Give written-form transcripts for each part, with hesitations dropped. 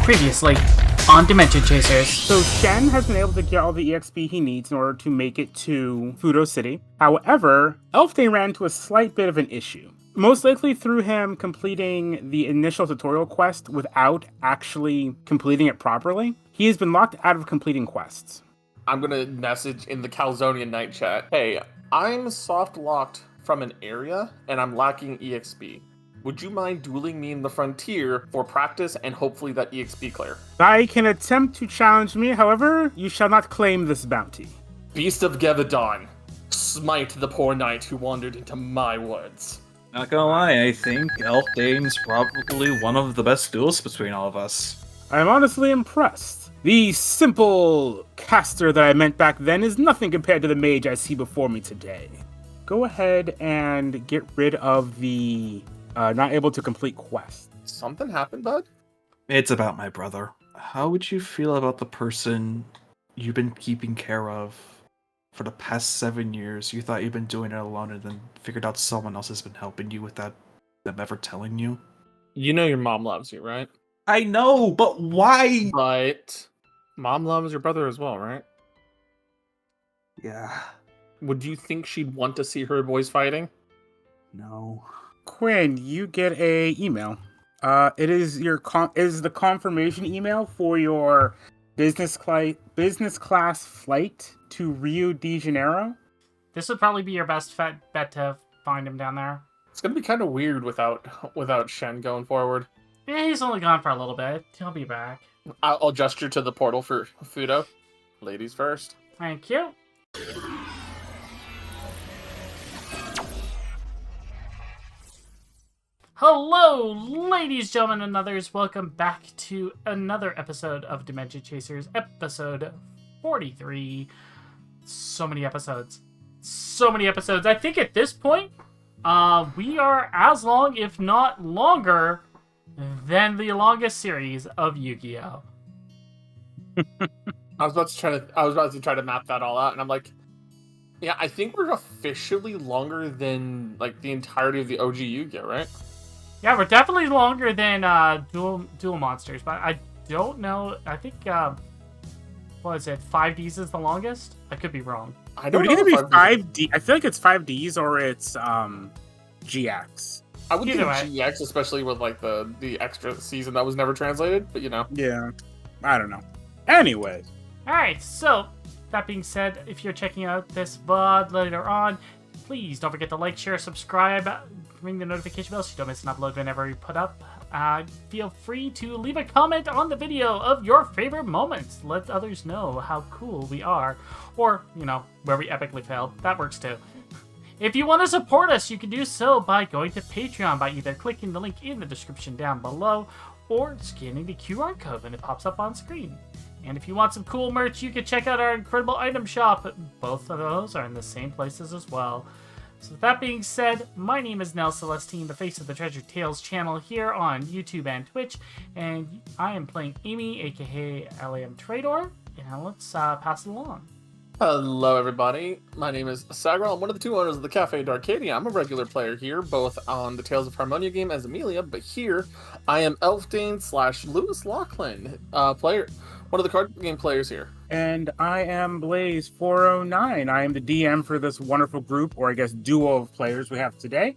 Previously on Dimension Chasers. So Shen has been able to get all the EXP he needs in order to make it to Fudo City. However, Elfday ran into a slight bit of an issue. Most likely through him completing the initial tutorial quest without actually completing it properly. He has been locked out of completing quests. I'm gonna message in the Calzonian night chat, hey, I'm soft locked from an area and I'm lacking EXP. Would you mind dueling me in the frontier for practice and hopefully that EXP clear? I can attempt to challenge me, however, you shall not claim this bounty. Beast of Gevadon, smite the poor knight who wandered into my woods. Not gonna lie, I think Elfdane's probably one of the best duelists between all of us. I'm honestly impressed. The simple caster that I meant back then is nothing compared to the mage I see before me today. Go ahead and get rid of the not able to complete quest. Something happened, bud? It's about my brother. How would you feel about the person you've been keeping care of for the past 7 years? You thought you've been doing it alone and then figured out someone else has been helping you without them ever telling you? You know your mom loves you, right? I know, but why? But mom loves your brother as well, right? Yeah, Would you think she'd want to see her boys fighting? no. Quinn, you get a email. It is your the confirmation email for your business class flight to Rio de Janeiro. This would probably be your best bet to find him down there. It's gonna be kind of weird without Shen going forward. Yeah, he's only gone for a little bit. He'll be back. I'll gesture to the portal for Fudo. Ladies first. Thank you. Hello, ladies, gentlemen, and others. Welcome back to another episode of Dimension Chasers, episode 43. So many episodes. So many episodes. I think at this point, we are as long, if not longer, than the longest series of Yu-Gi-Oh! I was about to try to map that all out, and I'm like, yeah, I think we're officially longer than like the entirety of the OG Yu-Gi-Oh, right? Yeah, we're definitely longer than Duel Monsters, but I don't know. I think, what is it, 5Ds is the longest? I could be wrong. I don't Would know. it either be if 5D? I feel like it's 5Ds or it's GX. I would think Either way. GX, especially with like the extra season that was never translated, but you know. Yeah, I don't know. Anyway, Alright, so, that being said, if you're checking out this VOD later on, please don't forget to like, share, subscribe, ring the notification bell so you don't miss an upload whenever we put up. Feel free to leave a comment on the video of your favorite moments. Let others know how cool we are. Or, you know, where we epically failed. That works too. If you want to support us, you can do so by going to Patreon by either clicking the link in the description down below or scanning the QR code when it pops up on screen. And if you want some cool merch, you can check out our incredible item shop. Both of those are in the same places as well. So with that being said, my name is Nell Celestine, the face of the Treasure Tales channel here on YouTube and Twitch, and I am playing Amy, aka LAM Trader, and let's pass it along. Hello, everybody. My name is Sagral. I'm one of the two owners of the Cafe d'Arcadia. I'm a regular player here, both on the Tales of Harmonia game as Amelia, but here I am Elfdane / Lewis Lachlan, player, one of the card game players here. and I am Blaze409. I am the DM for this wonderful group, or I guess duo of players we have today.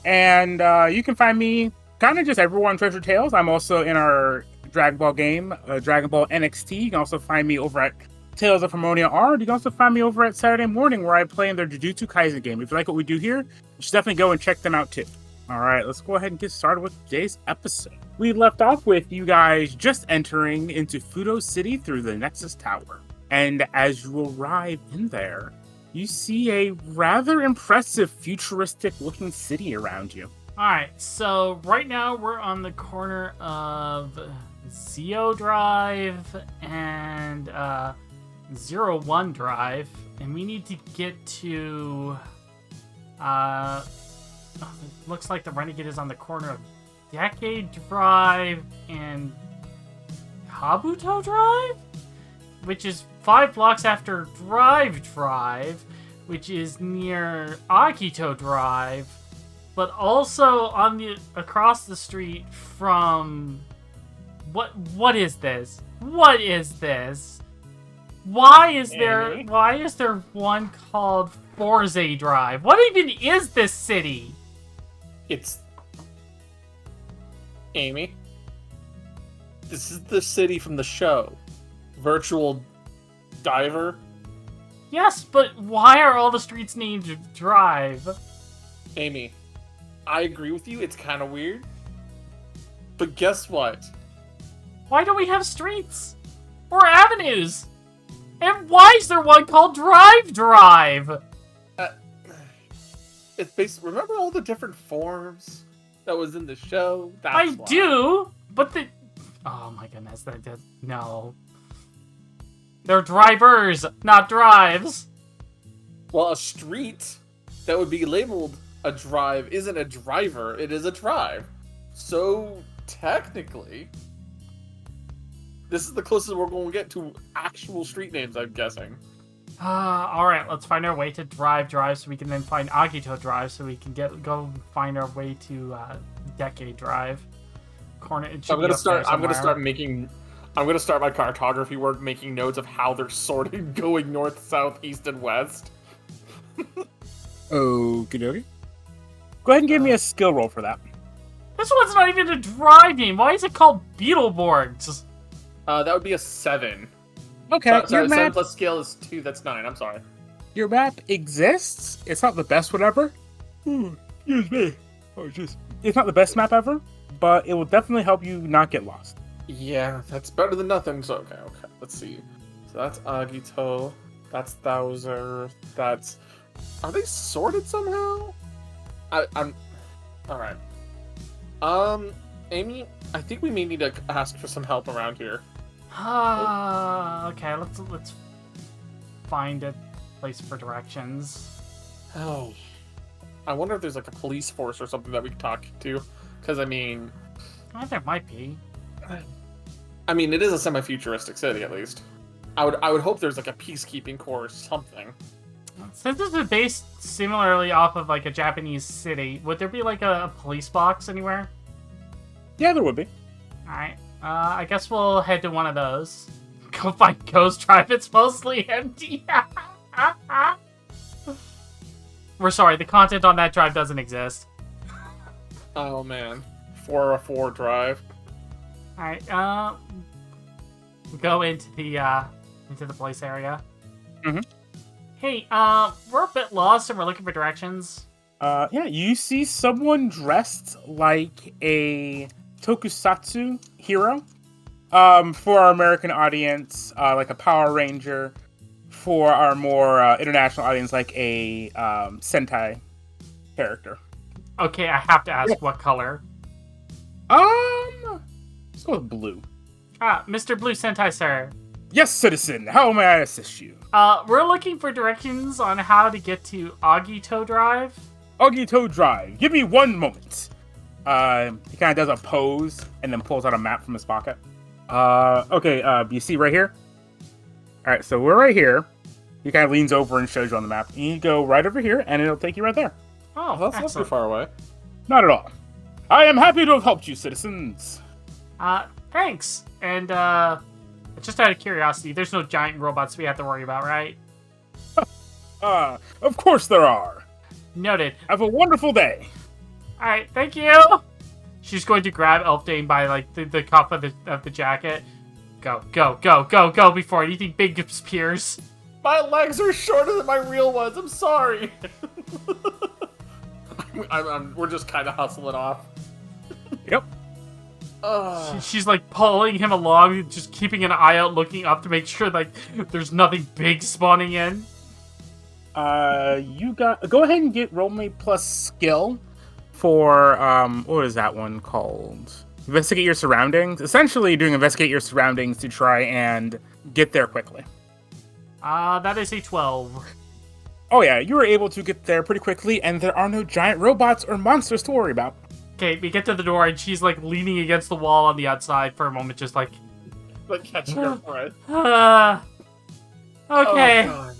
And you can find me kind of just everywhere on Treasure Tales. I'm also in our Dragon Ball game, Dragon Ball NXT. You can also find me over at Tales of Harmonia Art. You can also find me over at Saturday Morning, where I play in their Jujutsu Kaisen game. If you like what we do here, you should definitely go and check them out too. All right, let's go ahead and get started with today's episode. We left off with you guys just entering into Fudo City through the Nexus Tower. And as you arrive in there, you see a rather impressive futuristic-looking city around you. Alright, so right now we're on the corner of Zeo Drive and 01 Drive, and we need to get to it looks like the Renegade is on the corner of Decade Drive and Kabuto Drive, which is 5 blocks after Drive, which is near Akito Drive, but also on the across the street from What is this? What is this? Why is there one called Forza Drive? What even is this city? It's... Amy? This is the city from the show. Virtual Diver? Yes, but why are all the streets named Drive? Amy, I agree with you, it's kind of weird. But guess what? Why don't we have streets? Or avenues? And why is there one called Drive? It's based. Remember all the different forms that was in the show? That's I why. do, but the... Oh my goodness, no. They're drivers, not drives. Well, a street that would be labeled a drive isn't a driver, it is a drive. So, technically, this is the closest we're going to get to actual street names, I'm guessing. Alright, let's find our way to Drive so we can then find Agito Drive so we can go find our way to Decade Drive. I'm gonna start my cartography work making notes of how they're sorted going north, south, east, and west. Okie dokie. Go ahead and give me a skill roll for that. This one's not even a drive game. Why is it called Beetleborgs? That would be a 7. Okay, Sorry, your 7 map, plus skill is 2, that's 9, I'm sorry. your map exists. It's not the best whatever. Excuse me. Oh, jeez. It's not the best map ever, but it will definitely help you not get lost. Yeah, that's better than nothing, so okay, let's see. So that's Agito, that's Thouser, that's... Are they sorted somehow? I'm... Alright. Amy, I think we may need to ask for some help around here. Okay, let's find a place for directions. Oh. I wonder if there's like a police force or something that we can talk to. Because, I mean... There might be. I mean, it is a semi-futuristic city, at least. I would hope there's like a peacekeeping corps or something. Since this is based similarly off of like a Japanese city, would there be like a police box anywhere? Yeah, there would be. Alright, I guess we'll head to one of those. Go find Ghost Drive, it's mostly empty. We're sorry, the content on that drive doesn't exist. Oh man. 404 drive. Alright, go into the place area. Mhm. Hey, we're a bit lost and we're looking for directions. Yeah, you see someone dressed like a tokusatsu hero. For our American audience, like a Power Ranger. For our more international audience, like a Sentai character. Okay, I have to ask what color. Let's go with blue. Mr. Blue Sentai, sir. Yes, citizen. How may I assist you? We're looking for directions on how to get to Agito Drive. Agito Drive. Give me one moment. He kind of does a pose and then pulls out a map from his pocket. Okay, you see right here? Alright, so we're right here. He kind of leans over and shows you on the map. You go right over here, and it'll take you right there. Oh, That's not too far away. Not at all. I am happy to have helped you, citizens. Thanks. And, just out of curiosity, there's no giant robots we have to worry about, right? Of course there are. Noted. Have a wonderful day. Alright, thank you! She's going to grab Elfdane by, like, the cuff of the jacket. Go, before anything big appears. My legs are shorter than my real ones, I'm sorry! We're just kind of hustling off. Yep. She's like pulling him along, just keeping an eye out, looking up to make sure like there's nothing big spawning in. Go ahead and roll me plus skill for what is that one called? Investigate your surroundings. Essentially, doing investigate your surroundings to try and get there quickly. That is a 12. Oh yeah, you were able to get there pretty quickly, and there are no giant robots or monsters to worry about. Okay, we get to the door, and she's like leaning against the wall on the outside for a moment, just like catching her breath. Okay. Oh,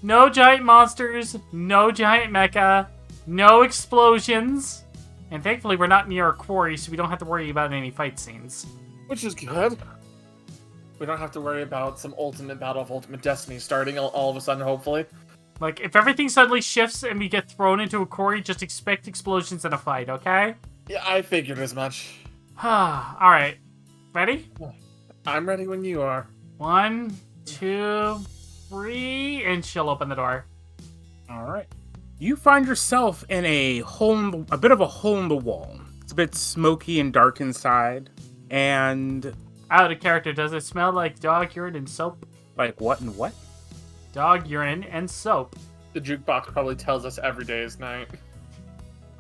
No giant monsters, no giant mecha, no explosions, and thankfully we're not near a quarry, so we don't have to worry about any fight scenes. Which is good. We don't have to worry about some ultimate battle of ultimate destiny starting all of a sudden, hopefully. Like, if everything suddenly shifts and we get thrown into a quarry, just expect explosions in a fight, okay? Yeah, I figured as much. Alright. Ready? I'm ready when you are. 1, 2, 3, and she'll open the door. All right. You find yourself in a bit of a hole in the wall. It's a bit smoky and dark inside. And Out of character, does it smell like dog urine and soap? like what and what? Dog urine and soap. The jukebox probably tells us every day is night.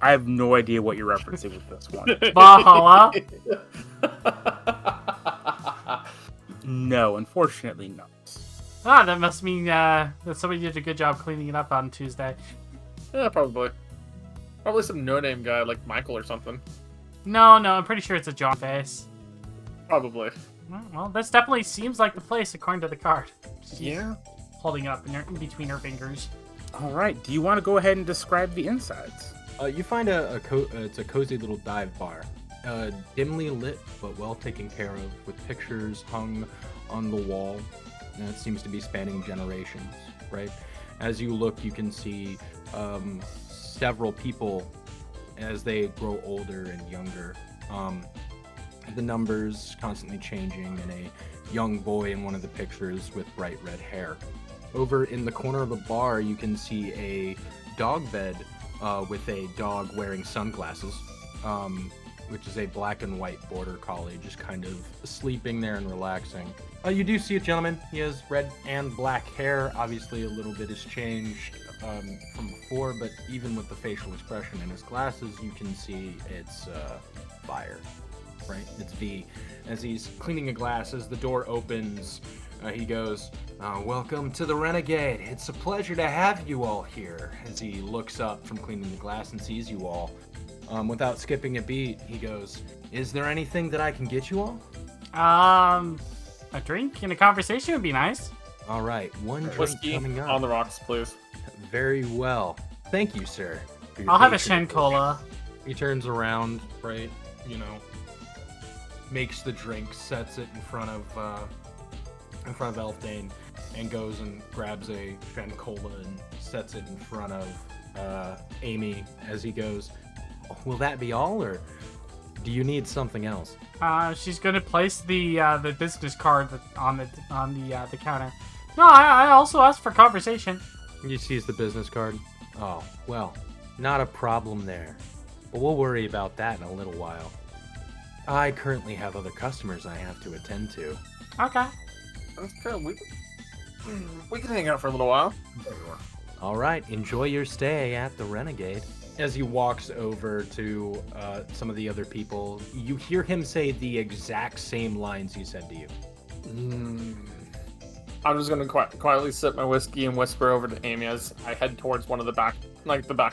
I have no idea what you're referencing with this one. Valhalla. No, unfortunately not. That must mean that somebody did a good job cleaning it up on Tuesday. Yeah, probably. Probably some no-name guy like Michael or something. No, I'm pretty sure it's a John face. Probably. Well, this definitely seems like the place according to the card. Yeah. Holding up in between her fingers. All right. Do you want to go ahead and describe the insides? You find it's a cozy little dive bar, dimly lit but well taken care of, with pictures hung on the wall. And it seems to be spanning generations, right? As you look, you can see several people as they grow older and younger. The numbers constantly changing, and a young boy in one of the pictures with bright red hair. Over in the corner of the bar, you can see a dog bed with a dog wearing sunglasses, which is a black and white border collie, just kind of sleeping there and relaxing. You do see a gentleman. He has red and black hair. Obviously, a little bit has changed from before, but even with the facial expression in his glasses, you can see it's fire, right? It's V. As he's cleaning a glass, as the door opens, he goes, "Welcome to the Renegade. It's a pleasure to have you all here." As he looks up from cleaning the glass and sees you all, without skipping a beat, he goes, "Is there anything that I can get you all?" A drink and a conversation would be nice. All right, one drink Whiskey coming up. on the rocks, please. Very well. Thank you, sir. for your I'll have a patronage. Shen Cola. He turns around, right, makes the drink, sets it in front of Elfdane, and goes and grabs a Shen Cola and sets it in front of Amy as he goes, "Will that be all, or do you need something else?" She's gonna place the business card on the counter. No, I also asked for conversation. He sees the business card. "Oh, well, not a problem there. But we'll worry about that in a little while. I currently have other customers I have to attend to." Okay. That's good. We can hang out for a little while. All right, enjoy your stay at the Renegade. As he walks over to some of the other people, you hear him say the exact same lines he said to you. I'm just gonna quietly sip my whiskey and whisper over to Amy as I head towards one of the back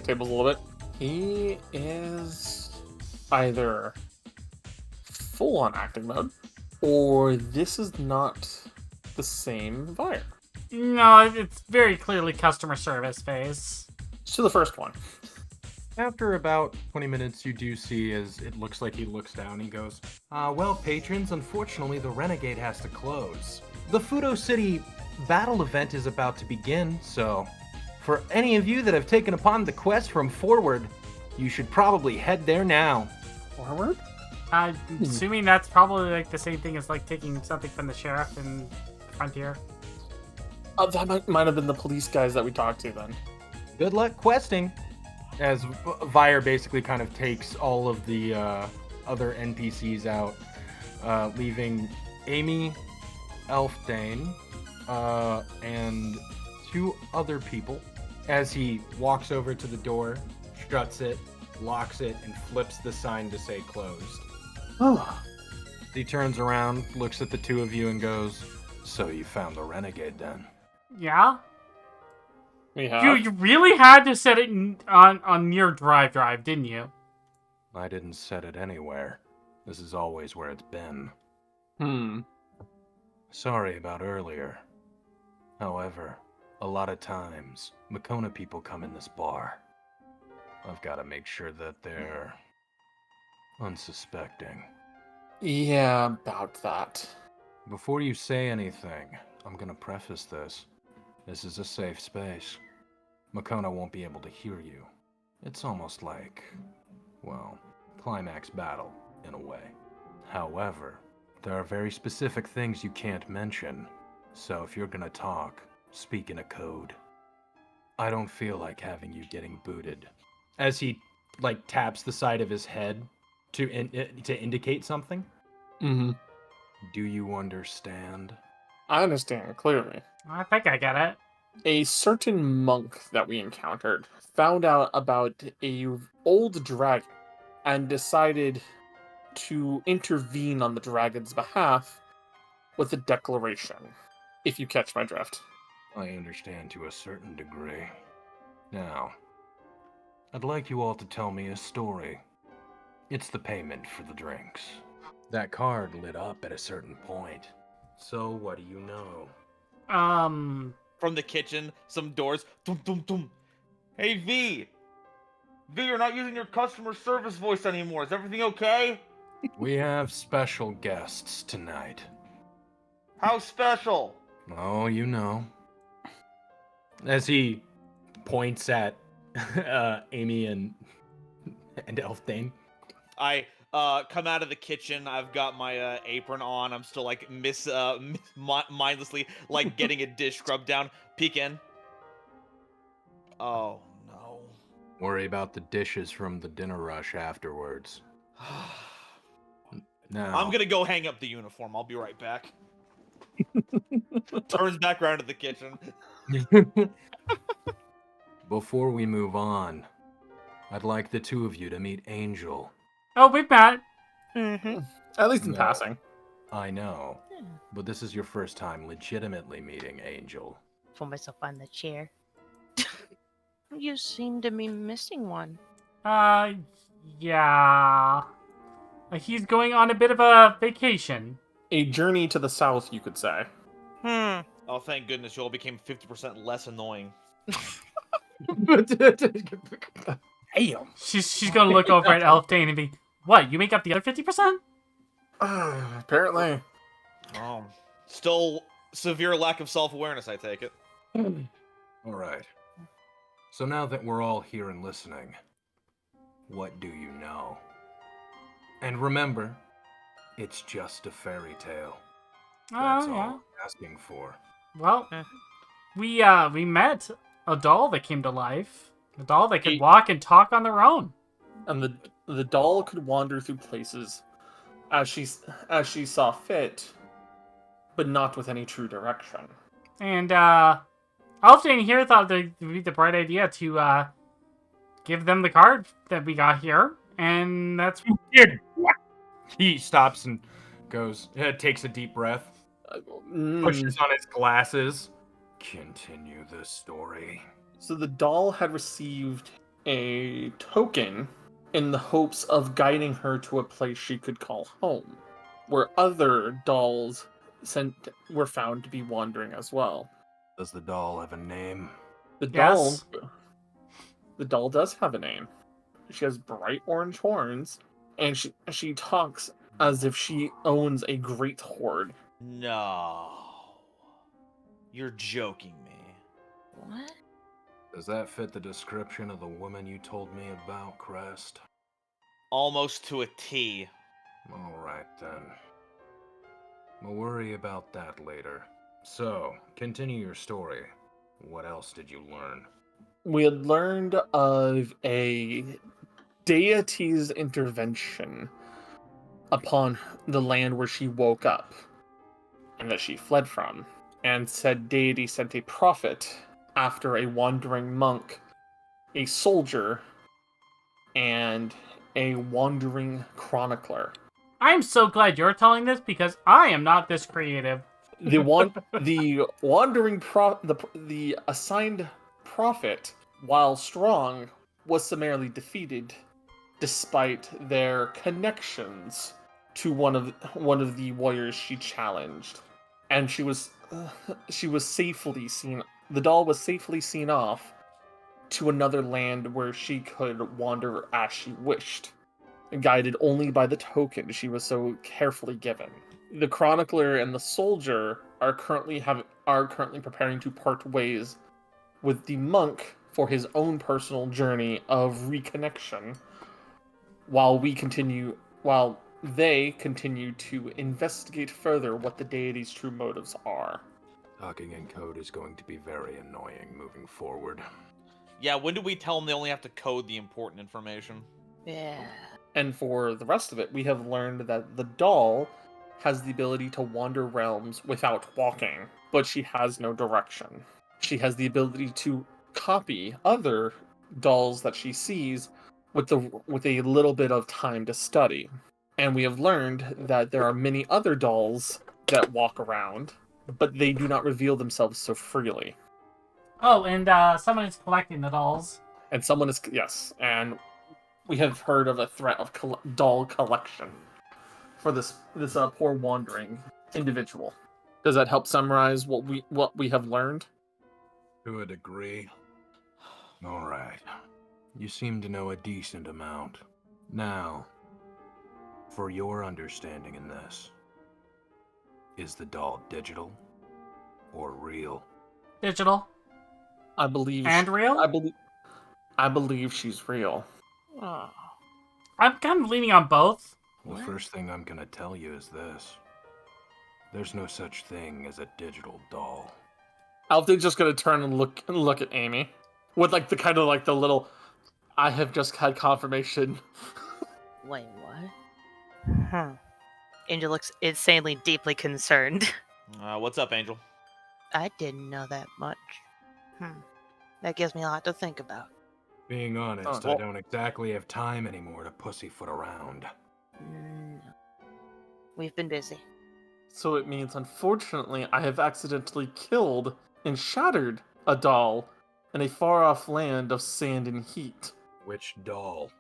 tables a little bit. He is either full on acting mode, or this is not the same Vire. No, it's very clearly customer service phase. So the first one. After about 20 minutes, you do see as it looks like he looks down, he goes, "Well, patrons, unfortunately the Renegade has to close. The Fudo City battle event is about to begin, so for any of you that have taken upon the quest from Forward, you should probably head there now." Forward? I'm assuming that's probably like the same thing as like taking something from the sheriff in Frontier. That might have been the police guys that we talked to then. Good luck questing. As Vire basically kind of takes all of the other NPCs out, leaving Amy, Elfdane, and two other people. As he walks over to the door, shuts it, locks it, and flips the sign to say closed. Oh. He turns around, looks at the two of you, and goes, "So you found the Renegade then?" Yeah? We have. You really had to set it on your drive, didn't you? "I didn't set it anywhere. This is always where it's been. Sorry about earlier. However, a lot of times, Makona people come in this bar. I've got to make sure that they're unsuspecting." Yeah, about that. Before you say anything, I'm gonna preface this. This is a safe space. Makona won't be able to hear you. It's almost like, well, climax battle, in a way. However, there are very specific things you can't mention. So if you're gonna talk, speak in a code. I don't feel like having you getting booted. As he, like, taps the side of his head to indicate something. Mm-hmm. Do you understand? I understand, clearly. I think I get it. A certain monk that we encountered found out about a old dragon and decided to intervene on the dragon's behalf with a declaration, if you catch my drift. I understand to a certain degree. Now, I'd like you all to tell me a story. It's the payment for the drinks. That card lit up at a certain point. So what do you know? From the kitchen, some doors. Dum dum dum. Hey V. V, you're not using your customer service voice anymore. Is everything okay? We have special guests tonight. How special? Oh, you know. As he points at Amy and Elfdane. I come out of the kitchen. I've got my apron on. I'm still like mindlessly like getting a dish scrubbed down. Peek in. Oh no. Worry about the dishes from the dinner rush afterwards. Now, I'm gonna go hang up the uniform. I'll be right back. Turns back around to the kitchen. before we move on, I'd like the two of you to meet Angel. Oh, we've met. Mm-hmm. At least in No. passing. I know, but this is your first time legitimately meeting Angel. Put myself on the chair. You seem to be missing one. Yeah. He's going on a bit of a vacation. A journey to the south, you could say. Hmm. Oh, thank goodness you all became 50% less annoying. Damn. She's gonna look over at Elfdane and be, what, you make up the other 50%? Apparently. Still severe lack of self-awareness, I take it. All right. So now that we're all here and listening, what do you know? And remember, it's just a fairy tale. That's Oh, all yeah. I'm asking for. Well, Eh. we met a doll that came to life. A doll that could Eight. walk and talk on their own. And the doll could wander through places as she saw fit, but not with any true direction. And Elfdane here thought it would be the bright idea to give them the card that we got here. And that's Dude, He stops and goes, takes a deep breath, pushes on his glasses. Continue the story. So the doll had received a token in the hopes of guiding her to a place she could call home, where other dolls were found to be wandering as well. Does the doll have a name? The Yes. doll does have a name. She has bright orange horns, and she talks as if she owns a great hoard. No. You're joking me. What? Does that fit the description of the woman you told me about, Crest? Almost to a T. All right, then. We'll worry about that later. So, continue your story. What else did you learn? We had learned of a deity's intervention upon the land where she woke up and that she fled from, and said deity sent a prophet after a wandering monk, a soldier, and a wandering chronicler. I'm so glad you're telling this because I am not this creative. The assigned prophet, while strong, was summarily defeated, despite their connections to one of the warriors she challenged, and she was safely seen. The doll was safely seen off to another land where she could wander as she wished. guided only by the token she was so carefully given. The chronicler and the soldier are currently preparing to part ways with the monk for his own personal journey of reconnection, while they continue to investigate further what the deity's true motives are. Talking in code is going to be very annoying moving forward. Yeah, when do we tell them they only have to code the important information? Yeah. And for the rest of it, we have learned that the doll has the ability to wander realms without walking, but she has no direction. She has the ability to copy other dolls that she sees with a little bit of time to study. And we have learned that there are many other dolls that walk around, but they do not reveal themselves so freely. Oh, and someone is collecting the dolls. And someone is, yes, and we have heard of a threat of doll collection for this poor wandering individual. Does that help summarize what we have learned? To a degree. All right. You seem to know a decent amount. Now, for your understanding in this, is the doll digital or real? Digital. I believe. And real? I believe she's real. Oh. I'm kind of leaning on both. The first thing I'm gonna tell you is this. There's no such thing as a digital doll. Alfred's just gonna turn and look at Amy with like the kind of like the little. I have just had confirmation. Wait, what? Huh. Angel looks insanely deeply concerned. What's up, Angel? I didn't know that much. That gives me a lot to think about. Being honest, I don't exactly have time anymore to pussyfoot around. No. We've been busy. So it means, unfortunately, I have accidentally killed and shattered a doll in a far-off land of sand and heat. Which doll?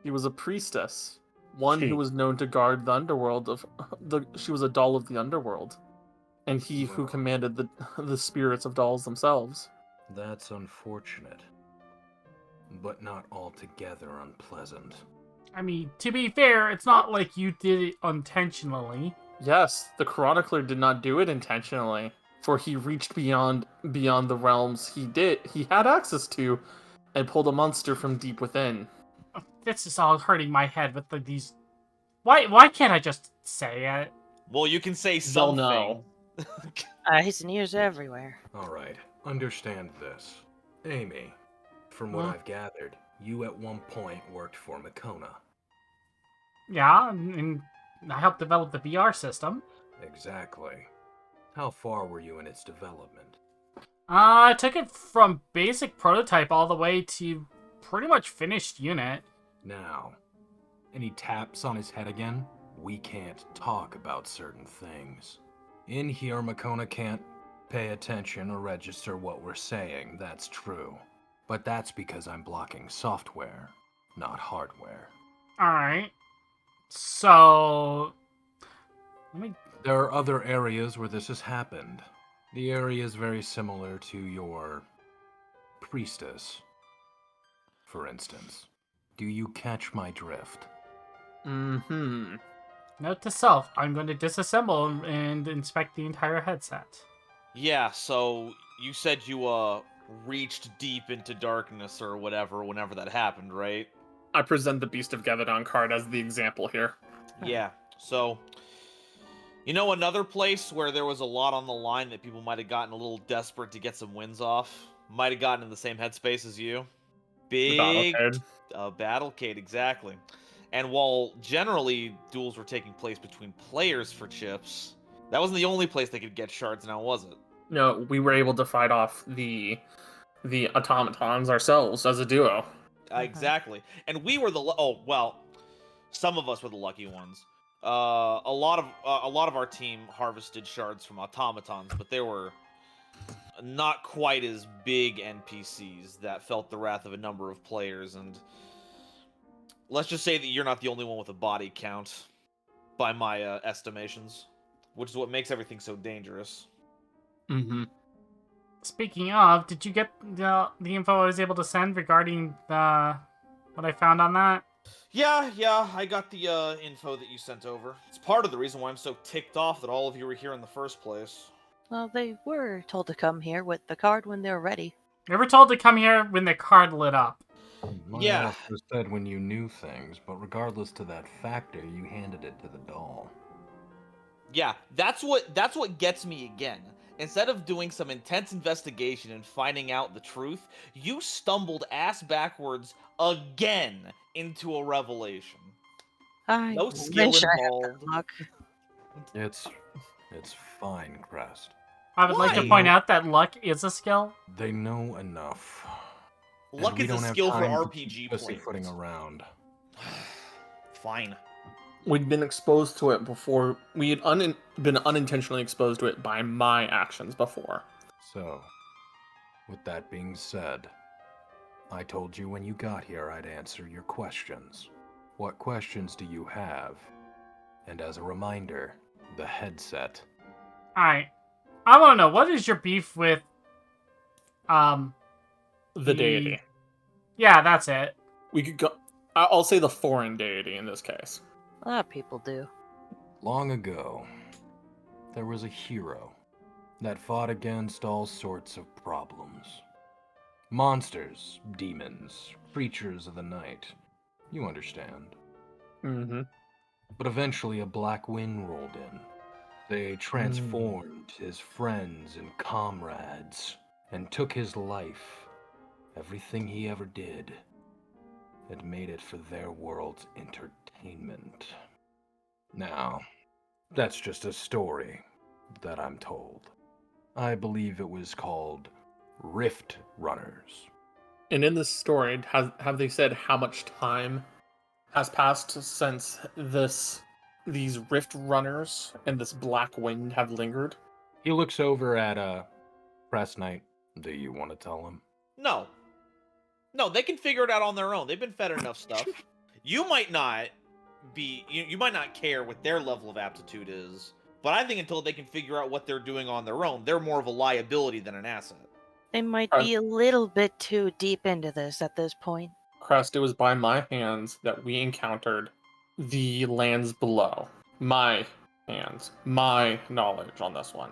She was a priestess, one who was known to guard the underworld she was a doll of the underworld, and he who commanded the spirits of dolls themselves. That's unfortunate, but not altogether unpleasant. I mean, to be fair, it's not like you did it intentionally. Yes, the chronicler did not do it intentionally, for he reached beyond the realms he had access to, and pulled a monster from deep within. This is all hurting my head with these. Why can't I just say it? Well, you can say They'll something. know. Eyes and ears everywhere. Alright, understand this. Amy, from what I've gathered, you at one point worked for Makona. Yeah, and I helped develop the VR system. Exactly. How far were you in its development? I took it from basic prototype all the way to pretty much finished unit. Now, and he taps on his head again, we can't talk about certain things. In here, Makona can't pay attention or register what we're saying, that's true. But that's because I'm blocking software, not hardware. Alright. So... There are other areas where this has happened. The area is very similar to your priestess, for instance. Do you catch my drift? Mm-hmm. Note to self, I'm going to disassemble and inspect the entire headset. Yeah, so you said you reached deep into darkness or whatever whenever that happened, right? I present the Beast of Gevadon card as the example here. Yeah, so... You know another place where there was a lot on the line that people might have gotten a little desperate to get some wins off? Might have gotten in the same headspace as you? Big... Battlecade, exactly. And while generally duels were taking place between players for chips, that wasn't the only place they could get shards now, was it? No, we were able to fight off the automatons ourselves as a duo. Exactly. And we were some of us were the lucky ones. A lot of our team harvested shards from automatons, but there were not quite as big NPCs that felt the wrath of a number of players, and let's just say that you're not the only one with a body count, by my estimations, which is what makes everything so dangerous. Mm-hmm. Speaking of, did you get the info I was able to send regarding what I found on that? Yeah, I got the info that you sent over. It's part of the reason why I'm so ticked off that all of you were here in the first place. Well, they were told to come here with the card when they were ready. They were told to come here when the card lit up. I Yeah. also said when you knew things, but regardless to that factor, you handed it to the doll. Yeah, that's what gets me again. Instead of doing some intense investigation and finding out the truth, you stumbled ass backwards again into a revelation. I No skill wish I had involved. that luck. It's fine, Crest. I would like to Why? point out that luck is a skill. They know enough. And Luck we is a don't have skill for time to RPG keep pussyfooting players. around. Fine. We'd been exposed to it before. We had been unintentionally exposed to it by my actions before. So, with that being said, I told you when you got here I'd answer your questions. What questions do you have? And as a reminder, the headset. Alright. I want to know, what is your beef with, The deity. Yeah, that's it. We could go. I'll say the foreign deity in this case. A lot of people do. Long ago, there was a hero that fought against all sorts of problems. Monsters, demons, creatures of the night. You understand. Mm-hmm. But eventually a black wind rolled in. They transformed his friends and comrades and took his life. Everything he ever did. It made it for their world's entertainment. Now, that's just a story that I'm told. I believe it was called Rift Runners. And in this story, have they said how much time has passed since these rift runners and this black wind have lingered? He looks over at Press Knight. Do you want to tell him? No, they can figure it out on their own. They've been fed enough stuff. You might not be, you might not care what their level of aptitude is, but I think until they can figure out what they're doing on their own, they're more of a liability than an asset. They might be a little bit too deep into this at this point. Crest, it was by my hands that we encountered the lands below. My hands, my knowledge on this one.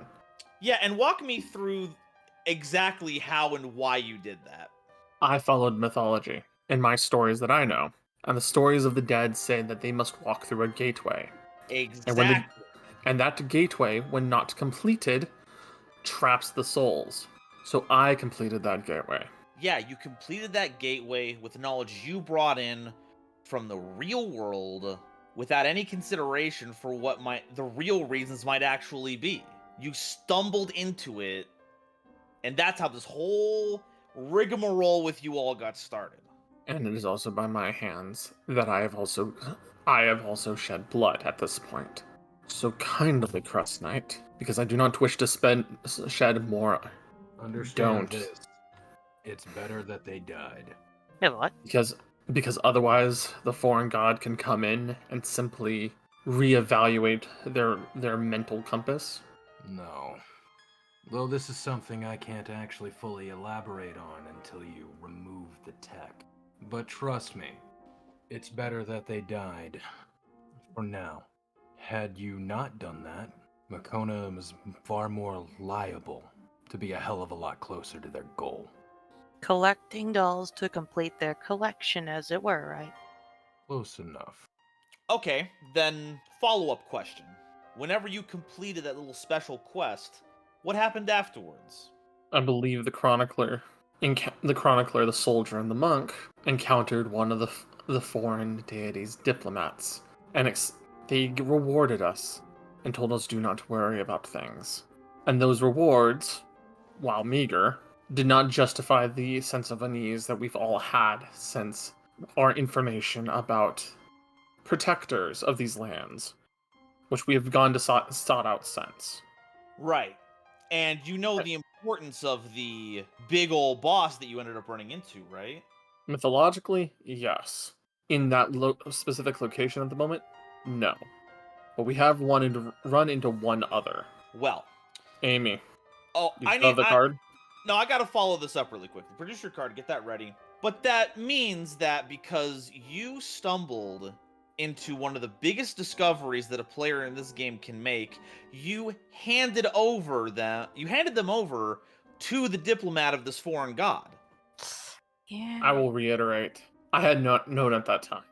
Yeah, and walk me through exactly how and why you did that. I followed mythology in my stories that I know, and the stories of the dead say that they must walk through a gateway. Exactly. And that gateway, when not completed, traps the souls. So I completed that gateway. Yeah, you completed that gateway with knowledge you brought in from the real world without any consideration for what the real reasons might actually be. You stumbled into it, and that's how this whole rigmarole with you all got started. And it is also by my hands that I have also shed blood at this point. So kindly, Crust Knight, because I do not wish to shed more. Understand this. It's better that they died. Yeah, what? Because otherwise the foreign god can come in and simply reevaluate their mental compass. No. Though this is something I can't actually fully elaborate on until you remove the tech. But trust me, it's better that they died. For now. Had you not done that, Makona is far more liable to be a hell of a lot closer to their goal. Collecting dolls to complete their collection, as it were, right? Close enough. Okay, then follow-up question. Whenever you completed that little special quest, what happened afterwards? I believe the chronicler, the soldier, and the monk encountered one of the foreign deity's diplomats, and they rewarded us and told us do not worry about things. And those rewards, while meager, did not justify the sense of unease that we've all had since our information about protectors of these lands, which we have gone to sought out since. Right. And you know the importance of the big old boss that you ended up running into, right? Mythologically, yes. In that specific location at the moment, no. But we have run into one other. Well. Amy. Oh, You have the card? No, I gotta follow this up really quickly. Producer card, get that ready. But that means that because you stumbled into one of the biggest discoveries that a player in this game can make, you handed them over to the diplomat of this foreign god. Yeah. I will reiterate, I had not known at that time.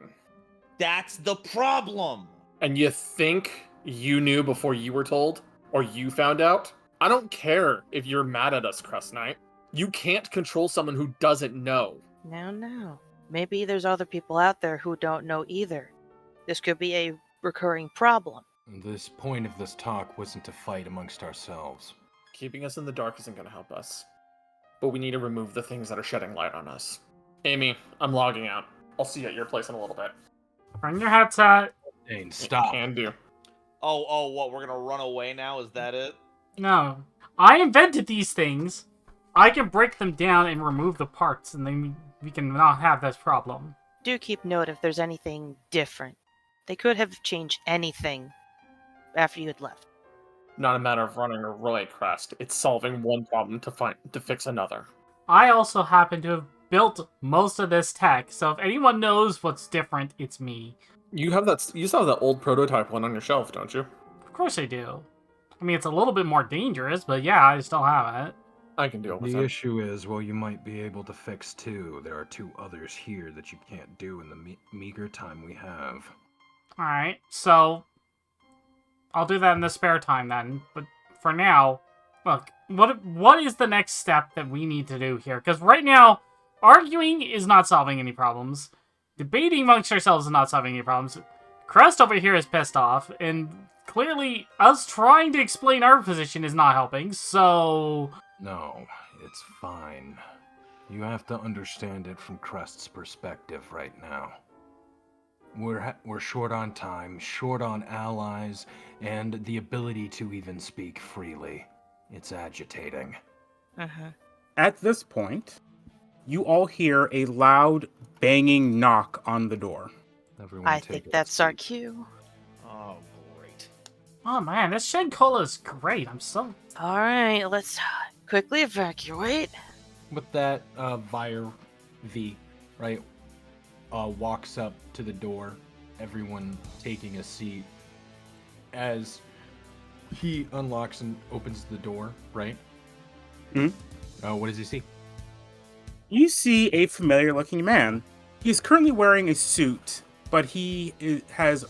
That's the problem. And you think you knew before you were told? Or you found out? I don't care if you're mad at us, Crust Knight. You can't control someone who doesn't know. No. Maybe there's other people out there who don't know either. This could be a recurring problem. This point of this talk wasn't to fight amongst ourselves. Keeping us in the dark isn't going to help us. But we need to remove the things that are shedding light on us. Amy, I'm logging out. I'll see you at your place in a little bit. Bring your headset. Dane, stop. Can do. Oh, what? We're gonna run away now? Is that it? No. I invented these things. I can break them down and remove the parts, and then we can not have this problem. Do keep note if there's anything different. They could have changed anything after you had left. Not a matter of running away, Crest. It's solving one problem to fix another. I also happen to have built most of this tech, so if anyone knows what's different, it's me. You still have that old prototype one on your shelf, don't you? Of course I do. I mean, it's a little bit more dangerous, but yeah, I still have it. I can deal with The it. issue is, while you might be able to fix two, there are two others here that you can't do in the meager time we have. Alright, so I'll do that in the spare time then, but for now, look, what is the next step that we need to do here? Because right now, arguing is not solving any problems. Debating amongst ourselves is not solving any problems. Crest over here is pissed off, and clearly us trying to explain our position is not helping, so... No, it's fine. You have to understand it from Crest's perspective right now. We're short on time, short on allies, and the ability to even speak freely. It's agitating. At this point, you all hear a loud, banging knock on the door. Everyone I take think a that's our seat. cue. Oh, great. Oh man, this Shed Cola is great. I'm so... Alright, let's quickly evacuate. With that, Vire V, right, walks up to the door, everyone taking a seat. As he unlocks and opens the door, right? What does he see? You see a familiar-looking man. He's currently wearing a suit, but he has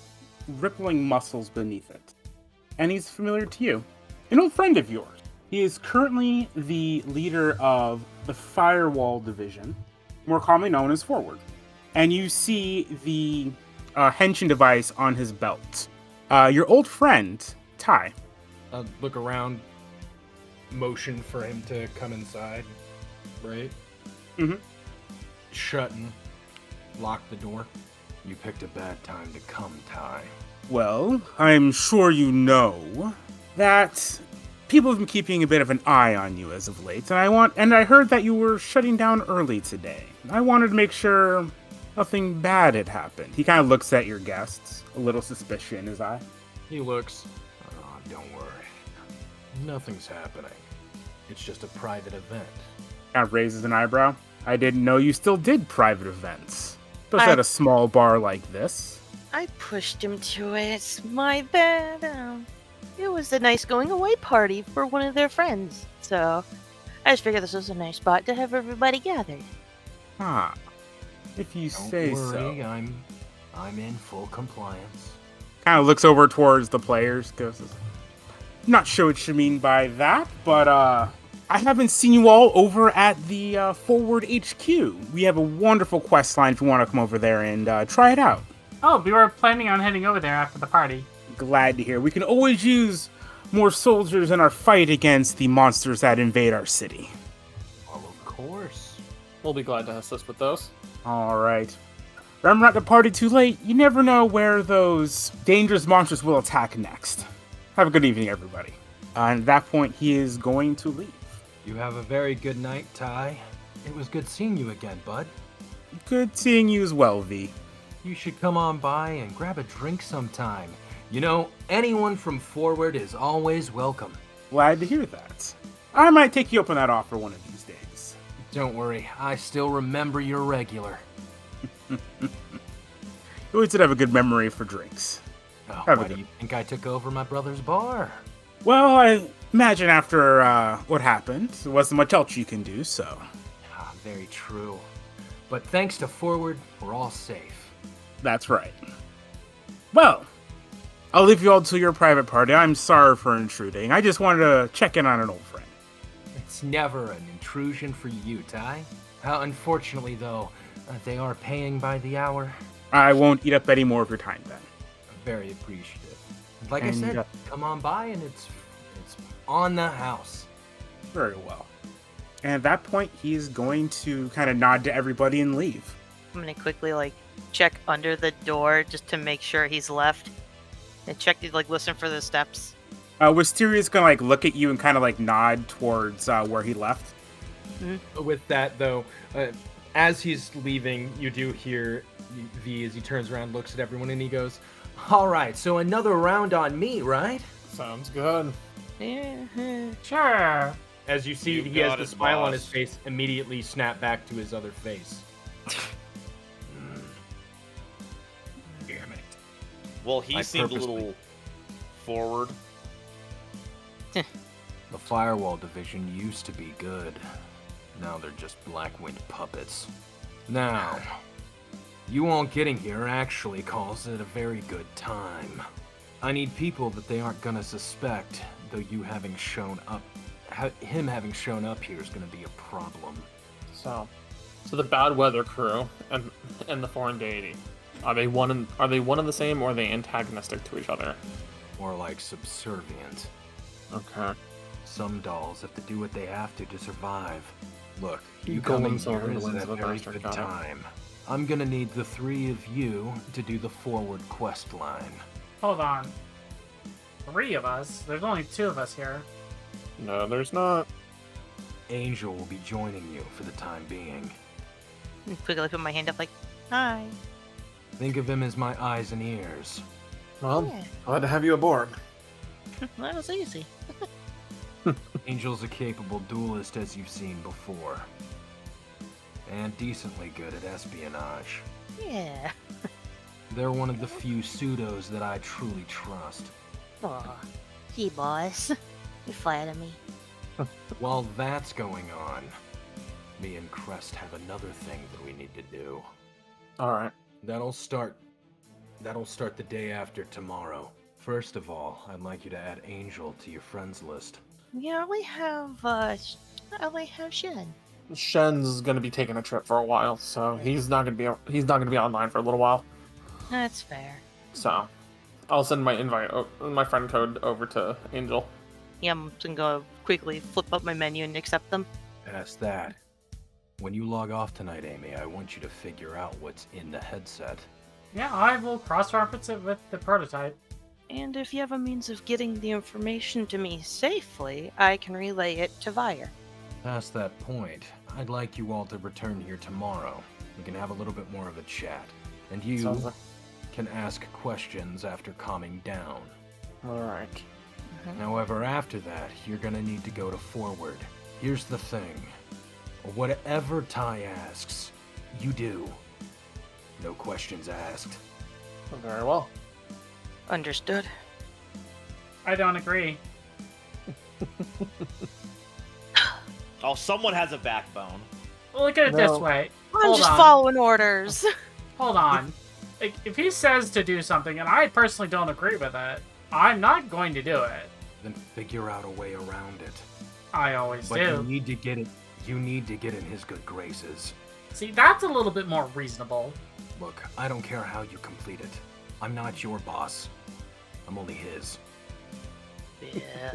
rippling muscles beneath it. And he's familiar to you. An old friend of yours. He is currently the leader of the Firewall Division, more commonly known as Forward. And you see the henshin device on his belt. Your old friend, Ty. Look around, motion for him to come inside, right? Shut and lock the door. You picked a bad time to come, Ty. Well, I'm sure you know that people have been keeping a bit of an eye on you as of late, and I heard that you were shutting down early today. I wanted to make sure nothing bad had happened. He kind of looks at your guests, a little suspicion in his eye. He looks. Oh, don't worry. Nothing's happening. It's just a private event. Kind of raises an eyebrow. I didn't know you still did private events, especially at a small bar like this. I pushed him to it. It's my bad. It was a nice going away party for one of their friends. So I just figured this was a nice spot to have everybody gathered. Ah, if you Don't say worry, so. I'm in full compliance. Kind of looks over towards the players, goes, not sure what you mean by that, but I haven't seen you all over at the Forward HQ. We have a wonderful quest line if you want to come over there and try it out. Oh, we were planning on heading over there after the party. Glad to hear. We can always use more soldiers in our fight against the monsters that invade our city. Well, of course. We'll be glad to assist with those. All right. Remember not to party too late. You never know where those dangerous monsters will attack next. Have a good evening, everybody. And at that point, he is going to leave. You have a very good night, Ty. It was good seeing you again, bud. Good seeing you as well, V. You should come on by and grab a drink sometime. You know, anyone from Forward is always welcome. Glad to hear that. I might take you up on that offer one of these days. Don't worry, I still remember you're regular. You always did have a good memory for drinks. Oh, Have a why good- do you think I took over my brother's bar? Well, I imagine after what happened, there wasn't much else you can do, so. Ah, very true. But thanks to Forward, we're all safe. That's right. Well, I'll leave you all to your private party. I'm sorry for intruding. I just wanted to check in on an old friend. It's never an intrusion for you, Ty. Unfortunately, though, they are paying by the hour. I won't eat up any more of your time then. Very appreciative. Like I And, said, uh, come on by and it's on the house. Very well. And at that point, he's going to kind of nod to everybody and leave. I'm gonna quickly check under the door just to make sure he's left, and check to listen for the steps. Wisteria's gonna look at you and kind of nod towards where he left. With that, though, as he's leaving, you do hear V as he turns around, looks at everyone, and he goes, All right, so another round on me, right? Sounds good. Yeah. Sure. as you see You he has got the it, smile on boss. his face immediately snap back to his other face. Damn it. Well, he I seemed a purposely- little forward. The Firewall Division used to be good. Now they're just Blackwing puppets. Now, you all getting here actually calls it a very good time. I need people that they aren't gonna suspect, though you having shown up, him having shown up here is gonna be a problem. So the bad weather crew and the foreign deity, are they one and the same, or are they antagonistic to each other? More like subservient. Okay. Some dolls have to do what they have to survive. Look, you You coming golems over here the is lens at of a a very bastard, good got it. time. I'm gonna need the three of you to do the forward quest line. Hold on. 3 of us? There's only 2 of us here. No, there's not. Angel will be joining you for the time being. Quickly put my hand up hi. Think of him as my eyes and ears. Well, Yeah. glad to have you aboard. That was easy. Angel's a capable duelist as you've seen before. And decently good at espionage. Yeah. They're one of the few pseudos that I truly trust. Aw. Gee, boss. You flatter me. While that's going on, me and Crest have another thing that we need to do. All right. That'll start the day after tomorrow. First of all, I'd like you to add Angel to your friends list. Yeah, I only have Shen. Shen's gonna be taking a trip for a while, so he's not gonna be online for a little while. That's fair. So I'll send my my friend code over to Angel. Yeah, I'm just gonna quickly flip up my menu and accept them. Past that, when you log off tonight, Amy, I want you to figure out what's in the headset. Yeah, I will cross-reference it with the prototype. And if you have a means of getting the information to me safely, I can relay it to Vire. Past that point, I'd like you all to return here tomorrow. We can have a little bit more of a chat. And you Sounds like- can ask questions after calming down. All right. However, after that, you're gonna need to go to Forward. Here's the thing. Whatever Ty asks, you do. No questions asked. Very well. Understood. I don't agree. Oh, someone has a backbone. Well, look at it this No. way. I'm Hold just on. following orders. Hold on. If he says to do something and I personally don't agree with it, I'm not going to do it. Then figure out a way around it. I always But you do. need to get it. You need to get in his good graces. See, that's a little bit more reasonable. Look, I don't care how you complete it. I'm not your boss. I'm only his. Yeah.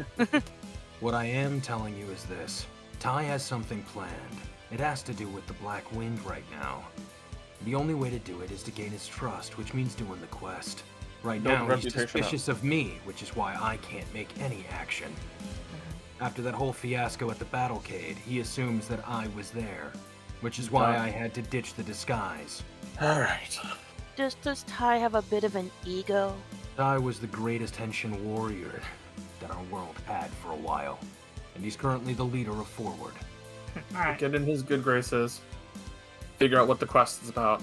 What I am telling you is this. Ty has something planned. It has to do with the Black Wind right now. The only way to do it is to gain his trust, which means doing the quest. Right Build now, he's reputation up. suspicious of me, which is why I can't make any action. After that whole fiasco at the Battlecade, he assumes that I was there, which is why I had to ditch the disguise. All right. Does Ty have a bit of an ego? Ty was the greatest Henshin warrior that our world had for a while, and he's currently the leader of Forward. Alright. Get in his good graces. Figure out what the quest is about.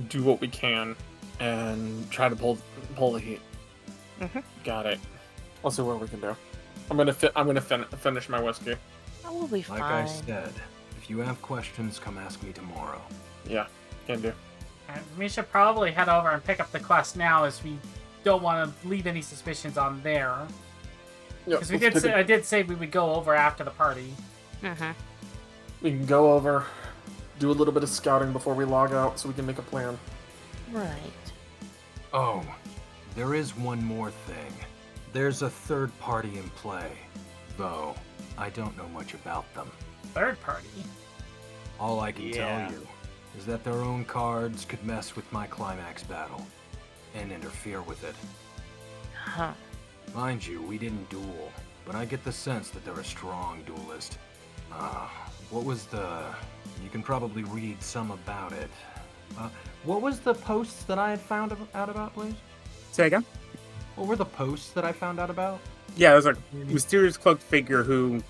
Do what we can, and try to pull the heat. Got it. Let's see what we can do. I'm gonna finish my whiskey. That will be fine. Like I said, if you have questions, come ask me tomorrow. Yeah, can do. And we should probably head over and pick up the quest now, as we don't want to leave any suspicions on there. Yeah, Because I did say we would go over after the party. we can go over, do a little bit of scouting before we log out, so we can make a plan. Right. Oh, there is one more thing. There's a third party in play, though I don't know much about them. Third party? All I can Yeah. tell you is that their own cards could mess with my climax battle and interfere with it. Huh. Mind you, we didn't duel, but I get the sense that they're a strong duelist. What was the... You can probably read some about it. What was the posts that I had found out about, please? Say again? What were the posts that I found out about? Yeah, there's a mysterious cloaked figure who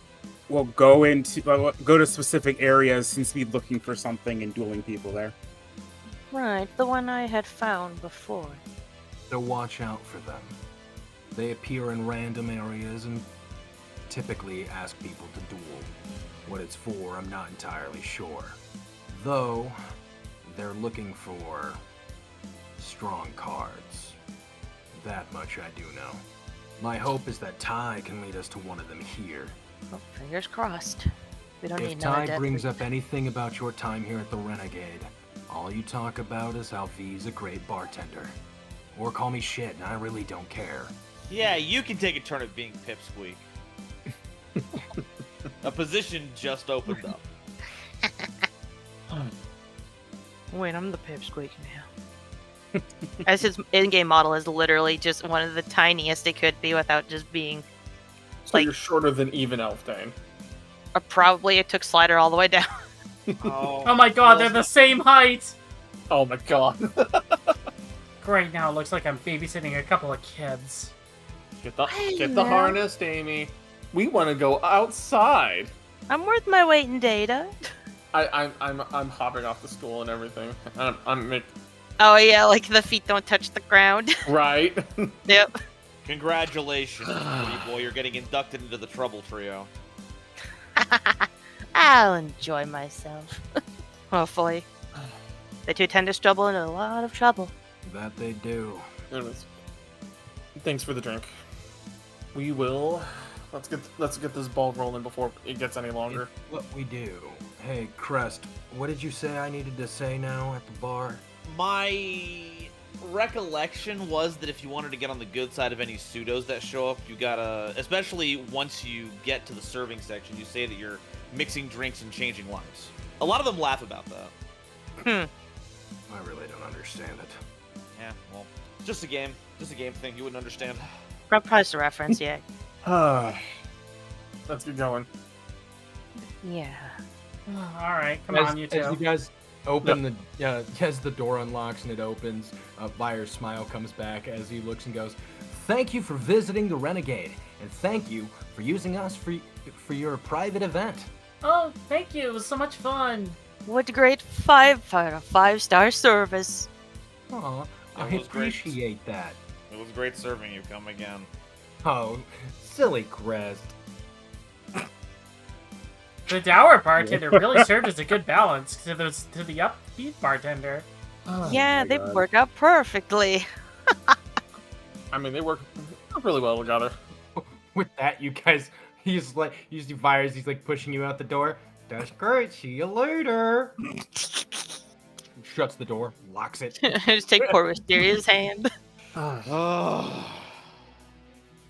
will go to specific areas, seems to be looking for something and dueling people there. Right, the one I had found before. So watch out for them. They appear in random areas and typically ask people to duel. What it's for, I'm not entirely sure. Though, they're looking for strong cards. That much I do know. My hope is that Ty can lead us to one of them here. Well, fingers crossed. We don't If need another Ty death. brings up anything about your time here at the Renegade, all you talk about is how V's a great bartender. Or call me shit, and I really don't care. Yeah, you can take a turn at being Pipsqueak. A position just opened up. Wait, I'm the pipsqueak now. As his in-game model is literally just one of the tiniest it could be without just being... So Like- you're shorter than even Elfdane. Probably it took Slider all the way down. Oh my god, they're the same height! Oh my god. Great, now it looks like I'm babysitting a couple of kids. Get the Hello. harness, Amy. We want to go outside. I'm worth my weight in data. I'm hopping off the stool and everything. I'm Oh yeah, like the feet don't touch the ground. right. Yep. Congratulations, pretty boy. You're getting inducted into the Trouble Trio. I'll enjoy myself. Hopefully. They two tend to stumble into a lot of trouble. That they do. Anyways, thanks for the drink. We will. Let's get this ball rolling before it gets any longer. It's what we do. Hey, Crest, what did you say I needed to say now at the bar? My recollection was that if you wanted to get on the good side of any pseudos that show up, you gotta, especially once you get to the serving section, you say that you're mixing drinks and changing lives. A lot of them laugh about that. I really don't understand it. Yeah, well, it's just a game thing. You wouldn't understand. Probably a reference, yeah. Let's get going. Yeah. Alright, come on, you two. As you guys open as the door unlocks and it opens, Byer's smile comes back as he looks and goes, "Thank you for visiting the Renegade, and thank you for using us for your private event." Oh, thank you. It was so much fun. What a great five-star service. Aw, I It was great. appreciate that. It was great serving you. Come again. Oh, silly Crest. The dour bartender really served as a good balance to the upbeat bartender. Yeah, they work out perfectly. I mean, they work really well together. With that, you guys, he's like, you see Byers, he's like pushing you out the door. That's great, see you later. Shuts the door, locks it. Just take poor Wisteria's hand.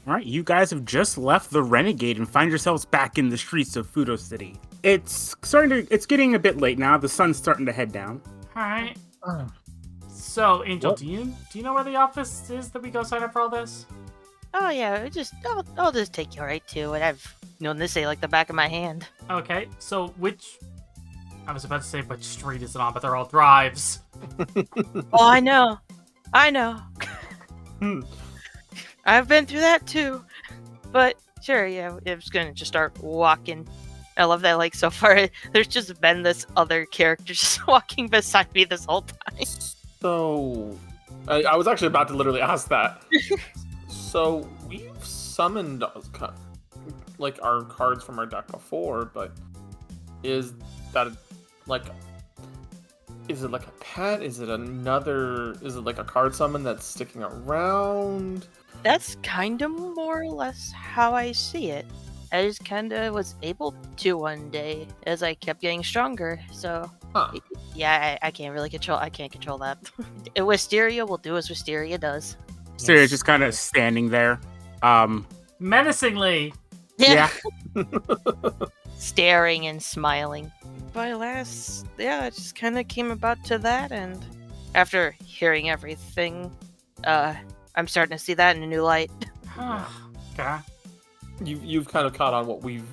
All right, you guys have just left the Renegade and find yourselves back in the streets of Fudo City. It's getting a bit late now. The sun's starting to head down. Alright. So, Angel, do you know where the office is that we go sign up for all this? Oh yeah, I'll just take you right to it. I've known this like the back of my hand. Okay, so I was about to say which street is it on, but they're all drives. Oh, I know. I've been through that too. But sure, yeah, I'm just gonna just start walking I love that, like, so far, there's just been this other character just walking beside me this whole time. So, I was actually about to literally ask that. So, we've summoned, like, our cards from our deck before, but is that, like, is it like a pet? Is it like a card summon that's sticking around? That's kind of more or less how I see it. I just kind of was able to one day as I kept getting stronger. So, Huh. yeah, I can't really control. I can't control that. Wisteria will do as Wisteria does. Sirius just kind of standing there. Menacingly. Yeah. Staring and smiling. By last, yeah, it just kind of came about to that, and after hearing everything, I'm starting to see that in a new light. Okay. You've kind of caught on what we've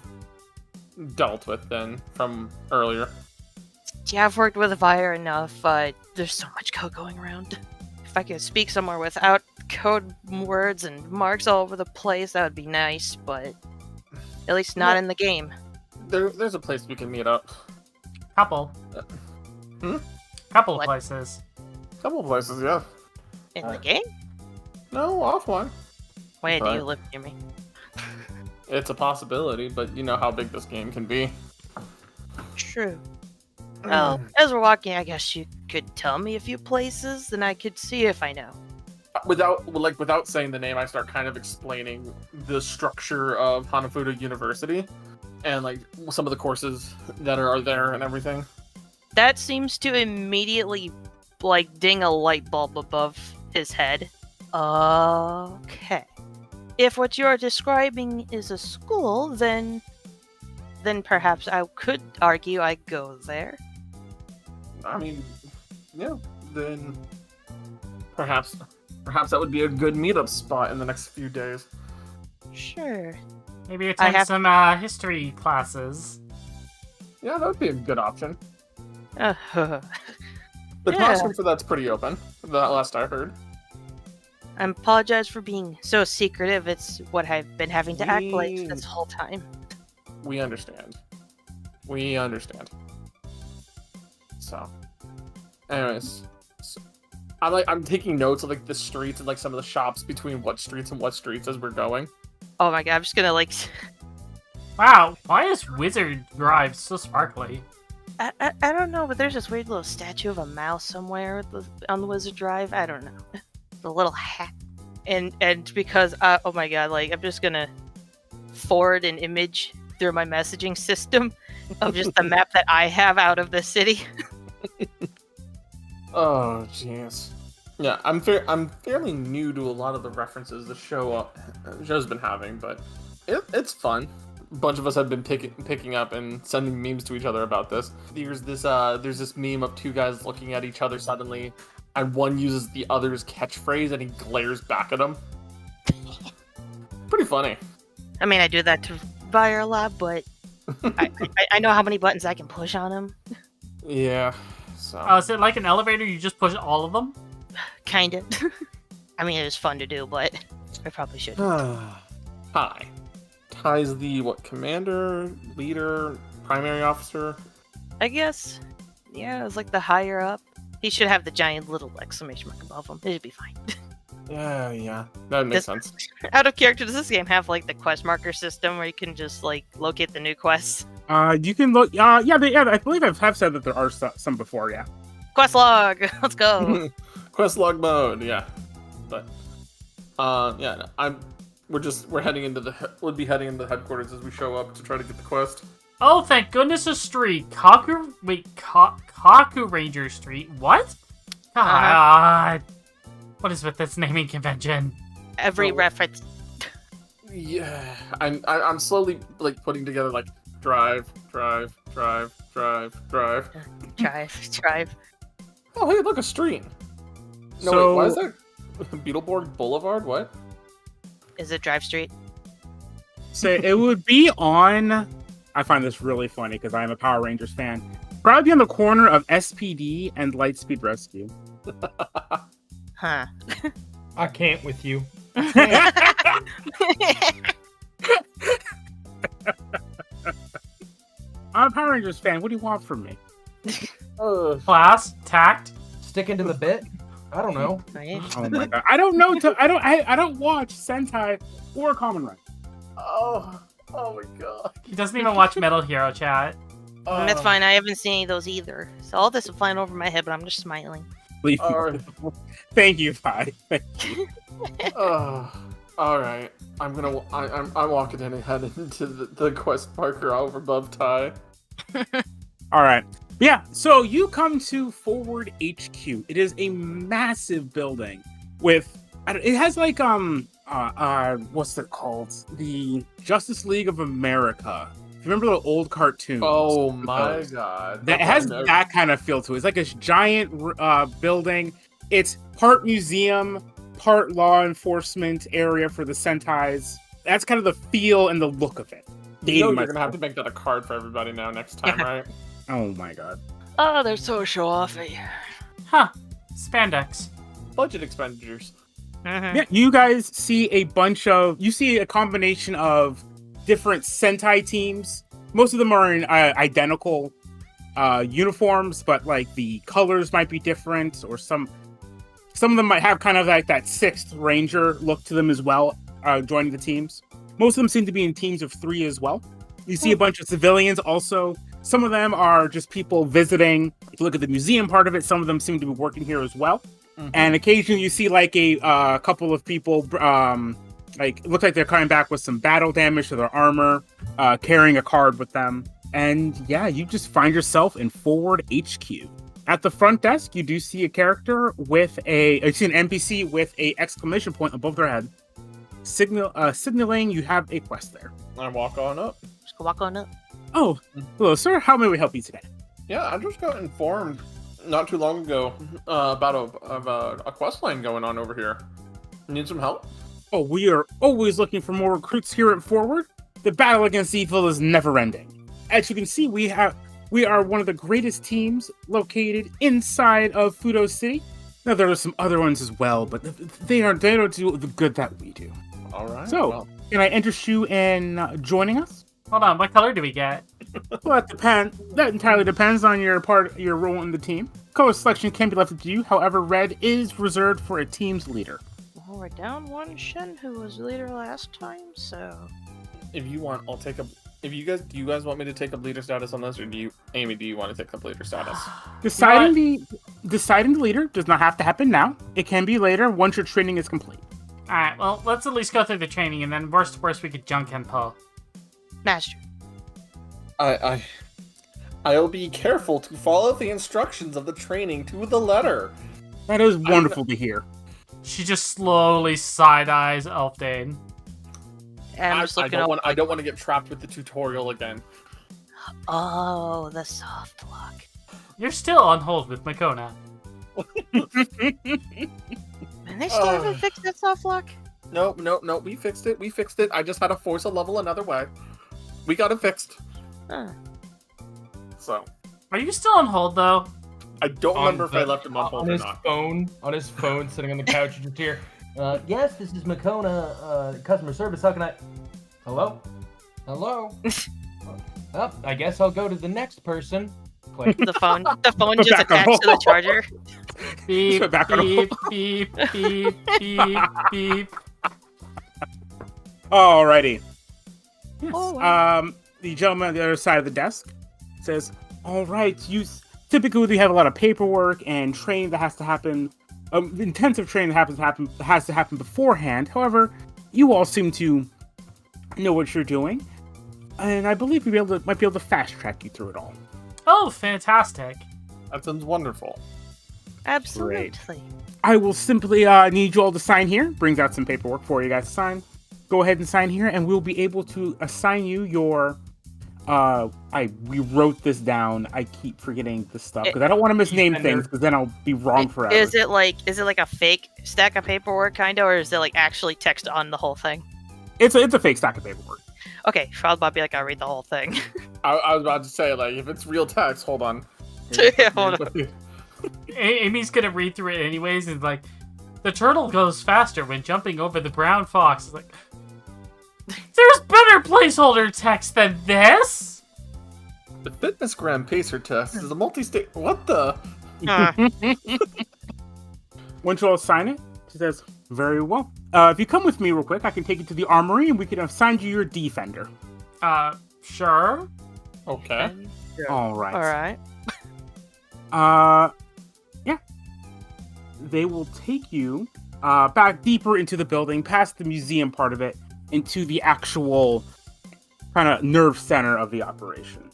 dealt with then from earlier. Yeah, I've worked with Fire enough. There's so much code going around. If I could speak somewhere without code words and marks all over the place, that would be nice, but at least not in the game. There's a place we can meet up. Couple. Couple of places. Couple places, yeah. In the game? No, offline. Wait, do Right. you live near me? It's a possibility, but you know how big this game can be. True. Well, as we're walking, I guess you could tell me a few places, and I could see if I know. Without saying the name, I start kind of explaining the structure of Hanafuda University and like some of the courses that are there and everything. That seems to immediately, like, ding a light bulb above his head. Okay. If what you're describing is a school, then perhaps I could argue I go there. I mean, yeah, then perhaps that would be a good meetup spot in the next few days. Sure. Maybe attend have- some history classes. Yeah, that would be a good option. Uh, The Yeah. classroom for that's pretty open. That last I heard. I apologize for being so secretive. It's what I've been having to act like We- this whole time. We understand. So, anyways, I'm taking notes of like the streets and like some of the shops between what streets and what streets as we're going. Oh my god, I'm just gonna like... Wow, why is Wizard Drive so sparkly? I don't know, but there's this weird little statue of a mouse somewhere on the Wizard Drive. I don't know. The little hat. And because, oh my god, like, I'm just gonna forward an image through my messaging system of just the map that I have out of the city. Oh, jeez. Yeah, I'm fairly new to a lot of the references the show's been having, but it's fun. A bunch of us have been picking up and sending memes to each other about this. There's this meme of two guys looking at each other suddenly, and one uses the other's catchphrase and he glares back at him. Pretty funny. I mean, I do that to Vire a lot, but I know how many buttons I can push on him. Yeah. So. Is it like an elevator? You just push all of them? Kinda. I mean, it was fun to do, but I probably shouldn't. Hi. Ty's the commander, leader, primary officer? I guess. Yeah, it's like the higher up. He should have the giant little exclamation mark above him. It should be fine. Yeah. That makes sense. Out of character, does this game have like the quest marker system where you can just like locate the new quests? You can look. Yeah, I believe I have said that there are some before. Yeah. Quest log. Let's go. Quest log mode. Yeah. But yeah, we're heading into we'll be heading into the headquarters as we show up to try to get the quest. Oh, thank goodness a street. Kaku Ranger Street. What? God. What is with this naming convention? Every reference. Yeah, I'm slowly like putting together like drive. Drive. Oh, hey, look, a street. No, So- wait, why is that Beetleborg Boulevard? What? Is it Drive Street? So it would be on. I find this really funny because I'm a Power Rangers fan. Probably on the corner of SPD and Lightspeed Rescue. Huh. I can't with you. I'm a Power Rangers fan. What do you want from me? Class, tact. Stick into the bit. I don't know. Right? Oh my god. I don't know. I don't watch Sentai or Kamen Rider. Oh my god. He doesn't even watch Metal Hero, chat. That's fine. I haven't seen any of those either. So all this is flying over my head, but I'm just smiling. Leave me Alright. alone. Thank you, Pi. Thank you. All right. I'm walking in and heading into the quest marker over above Ty. All right. Yeah. So you come to Forward HQ. It is a massive building with. It has like what's it called? The Justice League of America. If you remember the old cartoons? Oh my god. That has that kind of feel to it. It's like a giant building. It's part museum, part law enforcement area for the Sentais. That's kind of the feel and the look of it. You know you're gonna have to make that a card for everybody now next time, right? Oh my god. Oh, they're so show-offy. Huh. Spandex. Budget expenditures. Yeah, you guys see a combination of different Sentai teams. Most of them are in identical uniforms, but like the colors might be different, or some of them might have kind of like that 6th Ranger look to them as well, joining the teams. Most of them seem to be in teams of 3 as well. You see a bunch of civilians also. Some of them are just people visiting. If you look at the museum part of it, some of them seem to be working here as well. Mm-hmm. And occasionally you see like a couple of people, like it looks like they're coming back with some battle damage to their armor, carrying a card with them. And yeah, you just find yourself in Forward HQ. At the front desk, you do see a character with you see an NPC with a exclamation point above their head, signaling you have a quest there. I walk on up. Just walk on up. Oh, hello, sir. How may we help you today? Yeah, I just got informed not too long ago about a quest line going on over here. Need some help? Oh, we are always looking for more recruits here at Forward. The battle against evil is never ending. As you can see, we are one of the greatest teams located inside of Fudo City. Now there are some other ones as well, but they don't do the good that we do. All right. So, can I interest you in joining us? Hold on, what color do we get? Well, that entirely depends on your role in the team. Color selection can be left up to you. However, red is reserved for a team's leader. Well, we're down one Shen who was leader last time, so. If you want, I'll take a. Do you guys want me to take up leader status on this, or do you want to take up leader status? Deciding the leader does not have to happen now. It can be later once your training is complete. All right, well, let's at least go through the training, and then worst to worst, we could junk and pull. Master. I'll be careful to follow the instructions of the training to the letter. That is wonderful to hear. She just slowly side-eyes Elfdane. I'm just looking up. I don't want to get trapped with the tutorial again. Oh, the soft lock. You're still on hold with Makona. And they still haven't fixed that soft lock? No, we fixed it. I just had to force a level another way. We got it fixed. Huh. So. Are you still on hold, though? I don't remember if I left him on hold or not. On his phone, sitting on the couch, just here. Yes, this is Makona, customer service. How can I? Hello? Oh, I guess I'll go to the next person. Click. The phone just attached to the charger. Beep, beep, beep, beep, beep, beep. Alrighty. Yes. Oh, The gentleman on the other side of the desk says, "All right, typically we have a lot of paperwork and training that has to happen. Intensive training that has to happen beforehand. However, you all seem to know what you're doing, and I believe we might be able to fast track you through it all." Oh, fantastic. That sounds wonderful. absolutely. I will simply need you all to sign here. Brings out some paperwork for you guys to sign. Go ahead and sign here, and we'll be able to assign you your. We wrote this down. I keep forgetting this stuff because I don't want to misname things because then I'll be wrong forever. Is it like a fake stack of paperwork kind of, or is it like actually text on the whole thing? It's a fake stack of paperwork. Okay, I'll be like, I'll read the whole thing. I was about to say, like, if it's real text, hold on. Yeah, hold on. Amy's gonna read through it anyways, and like, the turtle goes faster when jumping over the brown fox. It's like, there's better placeholder text than this. The fitness gram pacer test is a multi-state. What the? Once you all sign it, she says, very well. If you come with me real quick, I can take you to the armory and we can assign you your defender. Sure. Okay. All right. All right. Yeah. They will take you back deeper into the building, past the museum part of it, into the actual kind of nerve center of the operation.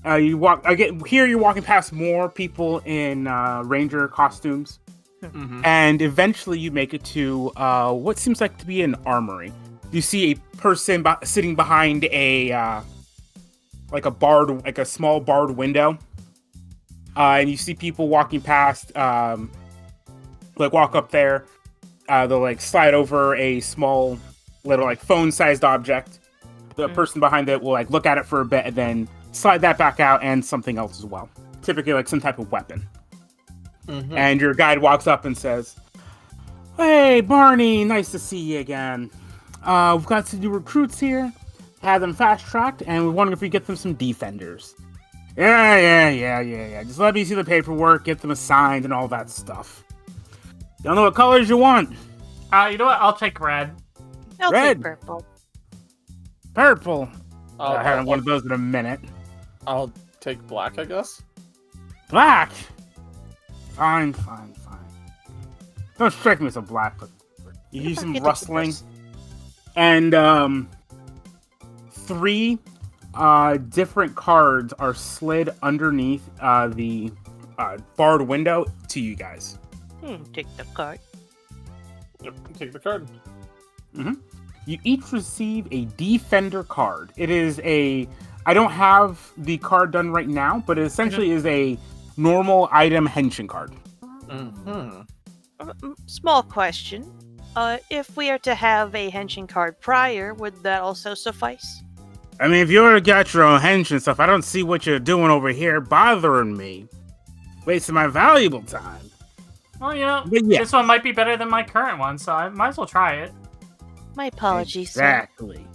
You walk again. Here, you're walking past more people in ranger costumes, and eventually you make it to what seems like to be an armory. You see a person sitting behind a small barred window, and you see people walking past. Walk up there. They'll slide over a small little phone-sized object. The person behind it will look at it for a bit and then slide that back out and something else as well. Typically some type of weapon. And your guide walks up and says, "Hey, Barney, nice to see you again. We've got some new recruits here. Had them fast-tracked, and we're wondering if we get them some defenders." Yeah. Just let me see the paperwork, get them assigned, and all that stuff. Don't know what colors you want. You know what? I'll take red. I'll Red. take purple. Purple. I'll, I had I'll, one of those in a minute. I'll take black, I guess. Black. Fine. Don't strike me as a black, but you hear some rustling. And 3 different cards are slid underneath the barred window to you guys. Take the card. Yep, take the card. You each receive a defender card. It is I don't have the card done right now, but it essentially is a normal item henshin card. Small question. If we are to have a henshin card prior, would that also suffice? I mean, if you already got your own henshin stuff, I don't see what you're doing over here bothering me. Wasting my valuable time. Well, But yeah. this one might be better than my current one, so I might as well try it. My apologies, Exactly.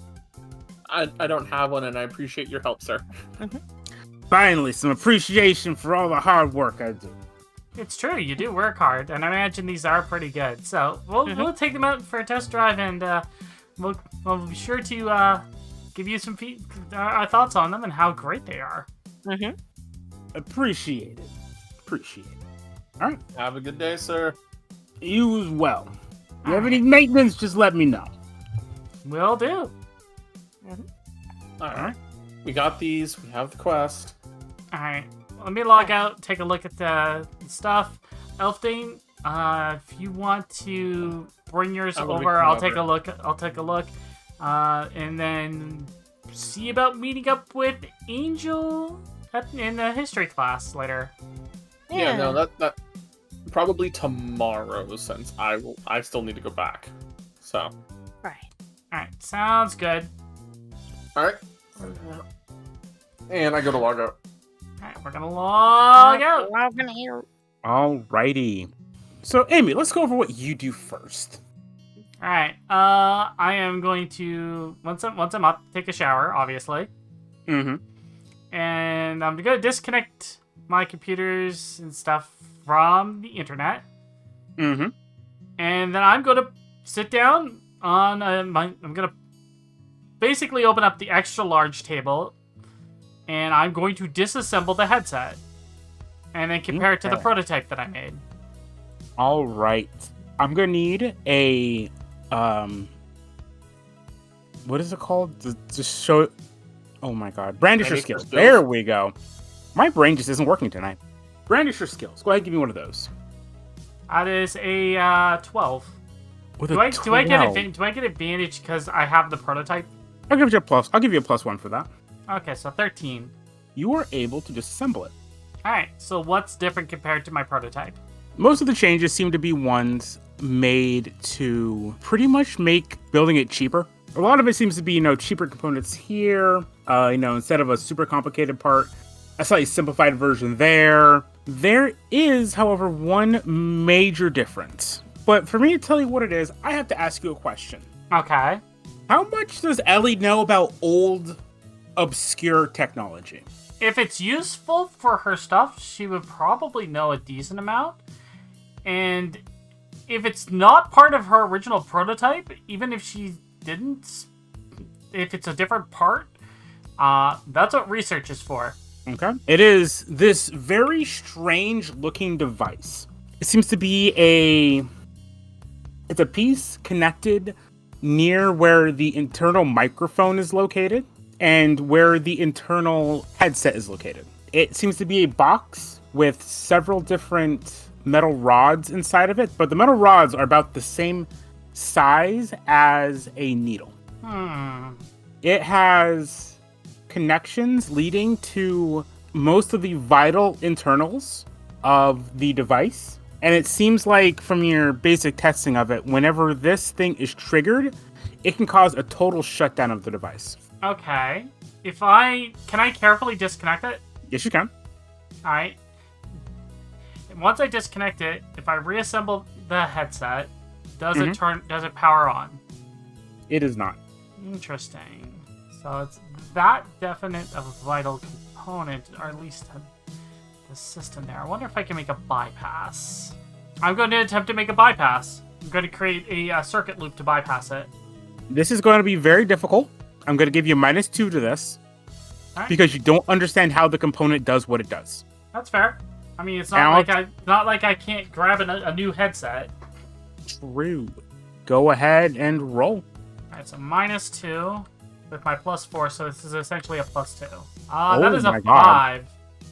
I don't have one, and I appreciate your help, sir. Finally, some appreciation for all the hard work I do. It's true, you do work hard, and I imagine these are pretty good. So we'll take them out for a test drive, and we'll be sure to give you some our thoughts on them and how great they are. Appreciate it. All right. Have a good day, sir. You as well. If you have any maintenance, just let me know. Will do. All right. We got these. We have the quest. All right. Let me log out, take a look at the stuff. Elfdane, if you want to bring yours over, I'll take a look. And then see about meeting up with Angel in the history class later. Yeah, no, that probably tomorrow, since I still need to go back. So. Right. All right. Sounds good. All right. And I go to log out. Alright, we're gonna log out. Alrighty. So, Amy, let's go over what you do first. Alright, I am going to once I'm up, take a shower, obviously. And I'm gonna disconnect my computers and stuff from the internet. And then I'm gonna sit down on I'm gonna basically open up the extra large table. And I'm going to disassemble the headset. And then compare it to the prototype that I made. All right. I'm going to need a... what is it called? To show... Oh my god. Brandisher skills. There we go. My brain just isn't working tonight. Brandisher skills. Go ahead and give me one of those. That is a 12. Do I get advantage because I have the prototype? I'll give you a plus. I'll give you a +1 for that. Okay, so 13. You are able to disassemble it. Alright, so what's different compared to my prototype? Most of the changes seem to be ones made to pretty much make building it cheaper. A lot of it seems to be, cheaper components here. Instead of a super complicated part, a slightly simplified version there. There is, however, one major difference. But for me to tell you what it is, I have to ask you a question. Okay. How much does Ellie know about old obscure technology. If it's useful for her stuff, she would probably know a decent amount. And if it's not part of her original prototype, even if she didn't, if it's a different part, that's what research is for. Okay. It is this very strange looking device. It seems to be it's a piece connected near where the internal microphone is located and where the internal headset is located. It seems to be a box with several different metal rods inside of it, but the metal rods are about the same size as a needle. It has connections leading to most of the vital internals of the device. And it seems like from your basic testing of it, whenever this thing is triggered, it can cause a total shutdown of the device. Okay. Can I carefully disconnect it? Yes, you can. Alright. Once I disconnect it, if I reassemble the headset, does it power on? It is not. Interesting. So it's that definite of a vital component, or at least the system there. I wonder if I can make a bypass. I'm going to attempt to make a bypass. I'm going to create a circuit loop to bypass it. This is going to be very difficult. I'm going to give you -2 to this. Right. Because you don't understand how the component does what it does. That's fair. I mean, it's not like I can't grab a new headset. True. Go ahead and roll. Alright, so -2 with my +4, so this is essentially a +2. That Oh is a my God. 5.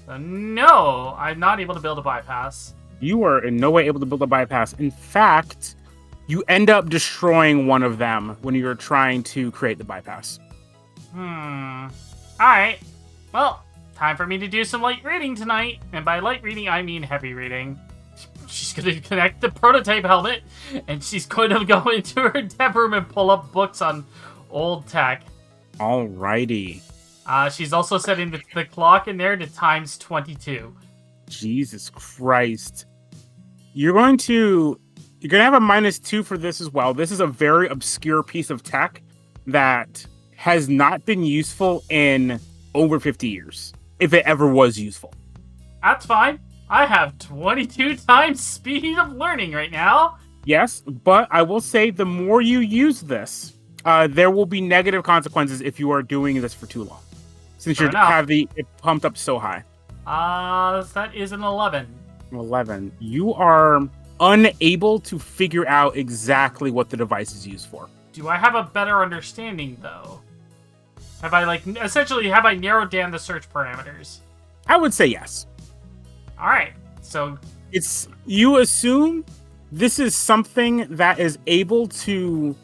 So no, I'm not able to build a bypass. You are in no way able to build a bypass. In fact, you end up destroying one of them when you're trying to create the bypass. Alright. Well, time for me to do some light reading tonight. And by light reading, I mean heavy reading. She's going to connect the prototype helmet, and she's going to go into her dev room and pull up books on old tech. Alrighty. She's also setting the clock in there to times 22. Jesus Christ. You're going to have a -2 for this as well. This is a very obscure piece of tech that has not been useful in over 50 years, if it ever was useful. That's fine. I have 22 times speed of learning right now. Yes, but I will say the more you use this, there will be negative consequences if you are doing this for too long, since you have it pumped up so high. That is an 11. 11. You are unable to figure out exactly what the device is used for. Do I have a better understanding, though? Have I narrowed down the search parameters? I would say yes. Alright, so... You assume this is something that is able to...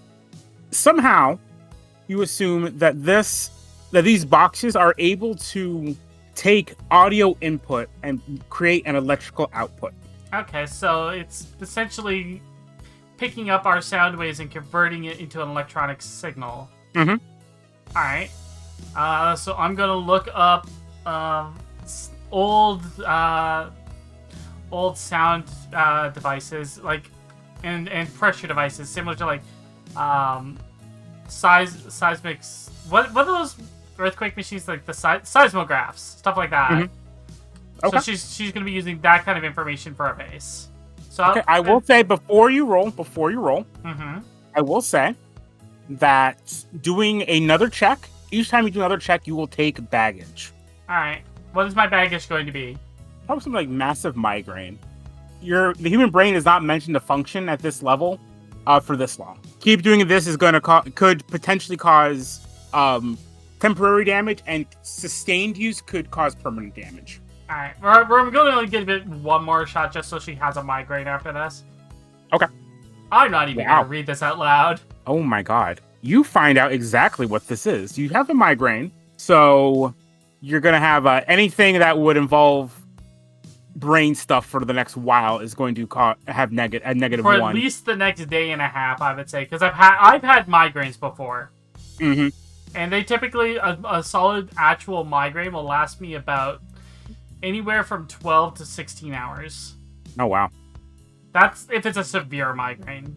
Somehow, you assume that these boxes are able to take audio input and create an electrical output. Okay, so it's essentially picking up our sound waves and converting it into an electronic signal. Mm-hmm. Alright. So I'm gonna look up old sound devices, like and pressure devices, similar to like seismics. What are those earthquake machines, like the seismographs, stuff like that? Mm-hmm. Okay. So she's gonna be using that kind of information for a base. So okay, I will say before you roll, mm-hmm. I will say that doing another check, each time you do another check, you will take baggage. Alright. What is my baggage going to be? Probably something like massive migraine. The human brain is not mentioned to function at this level for this long. Keep doing this is going to could potentially cause temporary damage, and sustained use could cause permanent damage. Alright, we're going to give it one more shot just so she has a migraine after this. Okay. I'm not even going to read this out loud. Oh my god. You find out exactly what this is. You have a migraine, so you're going to have anything that would involve brain stuff for the next while is going to have a negative for 1. For at least the next day and a half, I would say, because I've had migraines before. Mm-hmm. And they typically, a solid actual migraine will last me about anywhere from 12 to 16 hours. Oh, wow. That's if it's a severe migraine.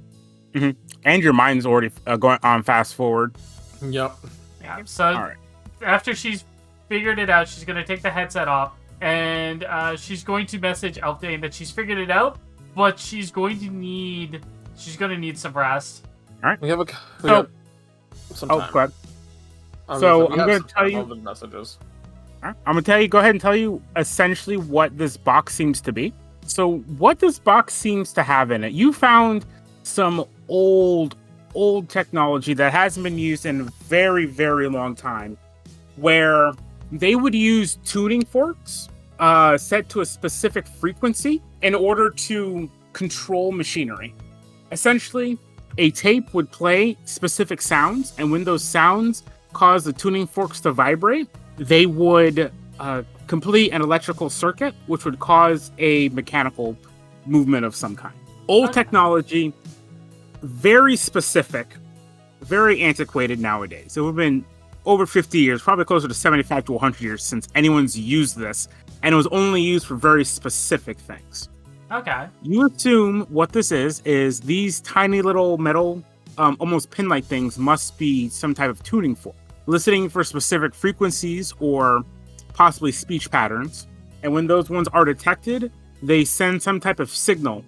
Mm-hmm. And your mind's already going on fast forward. Yep. Yeah, so all right. after she's figured it out, she's gonna take the headset off, and she's going to message Elfdane that she's figured it out, but she's gonna need some rest. We have some Oh, time. go ahead. I So, we I'm have gonna some tell time you- over the messages. I'm gonna go ahead and tell you essentially what this box seems to be. So what this box seems to have in it, you found some old technology that hasn't been used in a very, very long time, where they would use tuning forks set to a specific frequency in order to control machinery. Essentially, a tape would play specific sounds, and when those sounds cause the tuning forks to vibrate, they would complete an electrical circuit, which would cause a mechanical movement of some kind. Old technology, very specific, very antiquated nowadays. It would have been over 50 years, probably closer to 75 to 100 years since anyone's used this, and it was only used for very specific things. Okay. You assume what this is these tiny little metal, almost pin-like things must be some type of tuning fork, listening for specific frequencies or possibly speech patterns. And when those ones are detected, they send some type of signal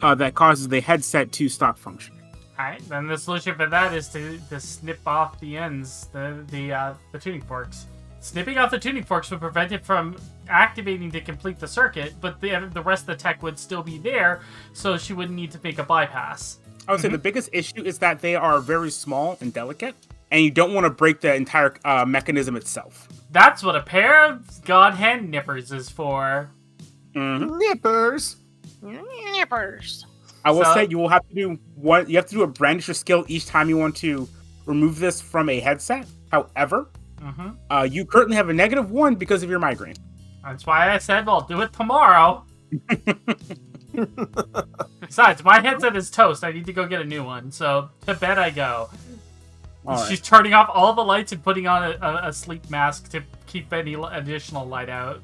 that causes the headset to stop functioning. Alright, then the solution for that is to snip off the ends, the tuning forks. Snipping off the tuning forks would prevent it from activating to complete the circuit, but the rest of the tech would still be there, so she wouldn't need to make a bypass. I would say the biggest issue is that they are very small and delicate, and you don't want to break the entire mechanism itself. That's what a pair of god hand nippers is for. Nippers. Nippers. I will So- say you will have to do one. You have to do a brandisher skill each time you want to remove this from a headset. However, you currently have a -1 because of your migraine. That's why I said I'll do it tomorrow. Besides, my headset is toast. I need to go get a new one, so to bed I go. All right. She's turning off all the lights and putting on a sleep mask to keep any additional light out.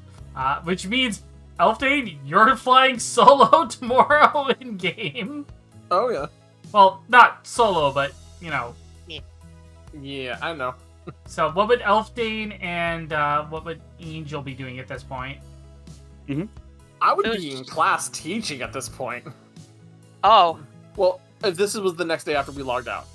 Which means, Elfdane, you're flying solo tomorrow in game. Oh yeah. Well, not solo, but, you know. Yeah, I know. So what would Elfdane and what would Angel be doing at this point? I would be in class teaching at this point. Oh, Well, if this was the next day after we logged out.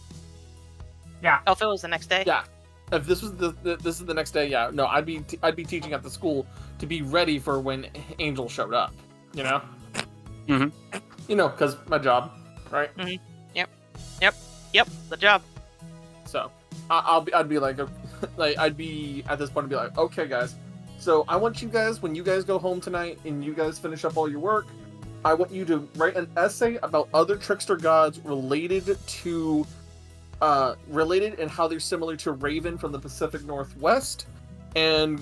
oh, if it was the next day. Yeah. If this was this is the next day, yeah. No, I'd be teaching at the school to be ready for when Angel showed up. You know. Mhm. You know, because my job, right? Yep, the job. So I'd be like, I'd be at this point, I'd be like, okay, guys. So I want you guys, when you guys go home tonight and you guys finish up all your work, I want you to write an essay about other trickster gods related and how they're similar to Raven from the Pacific Northwest, and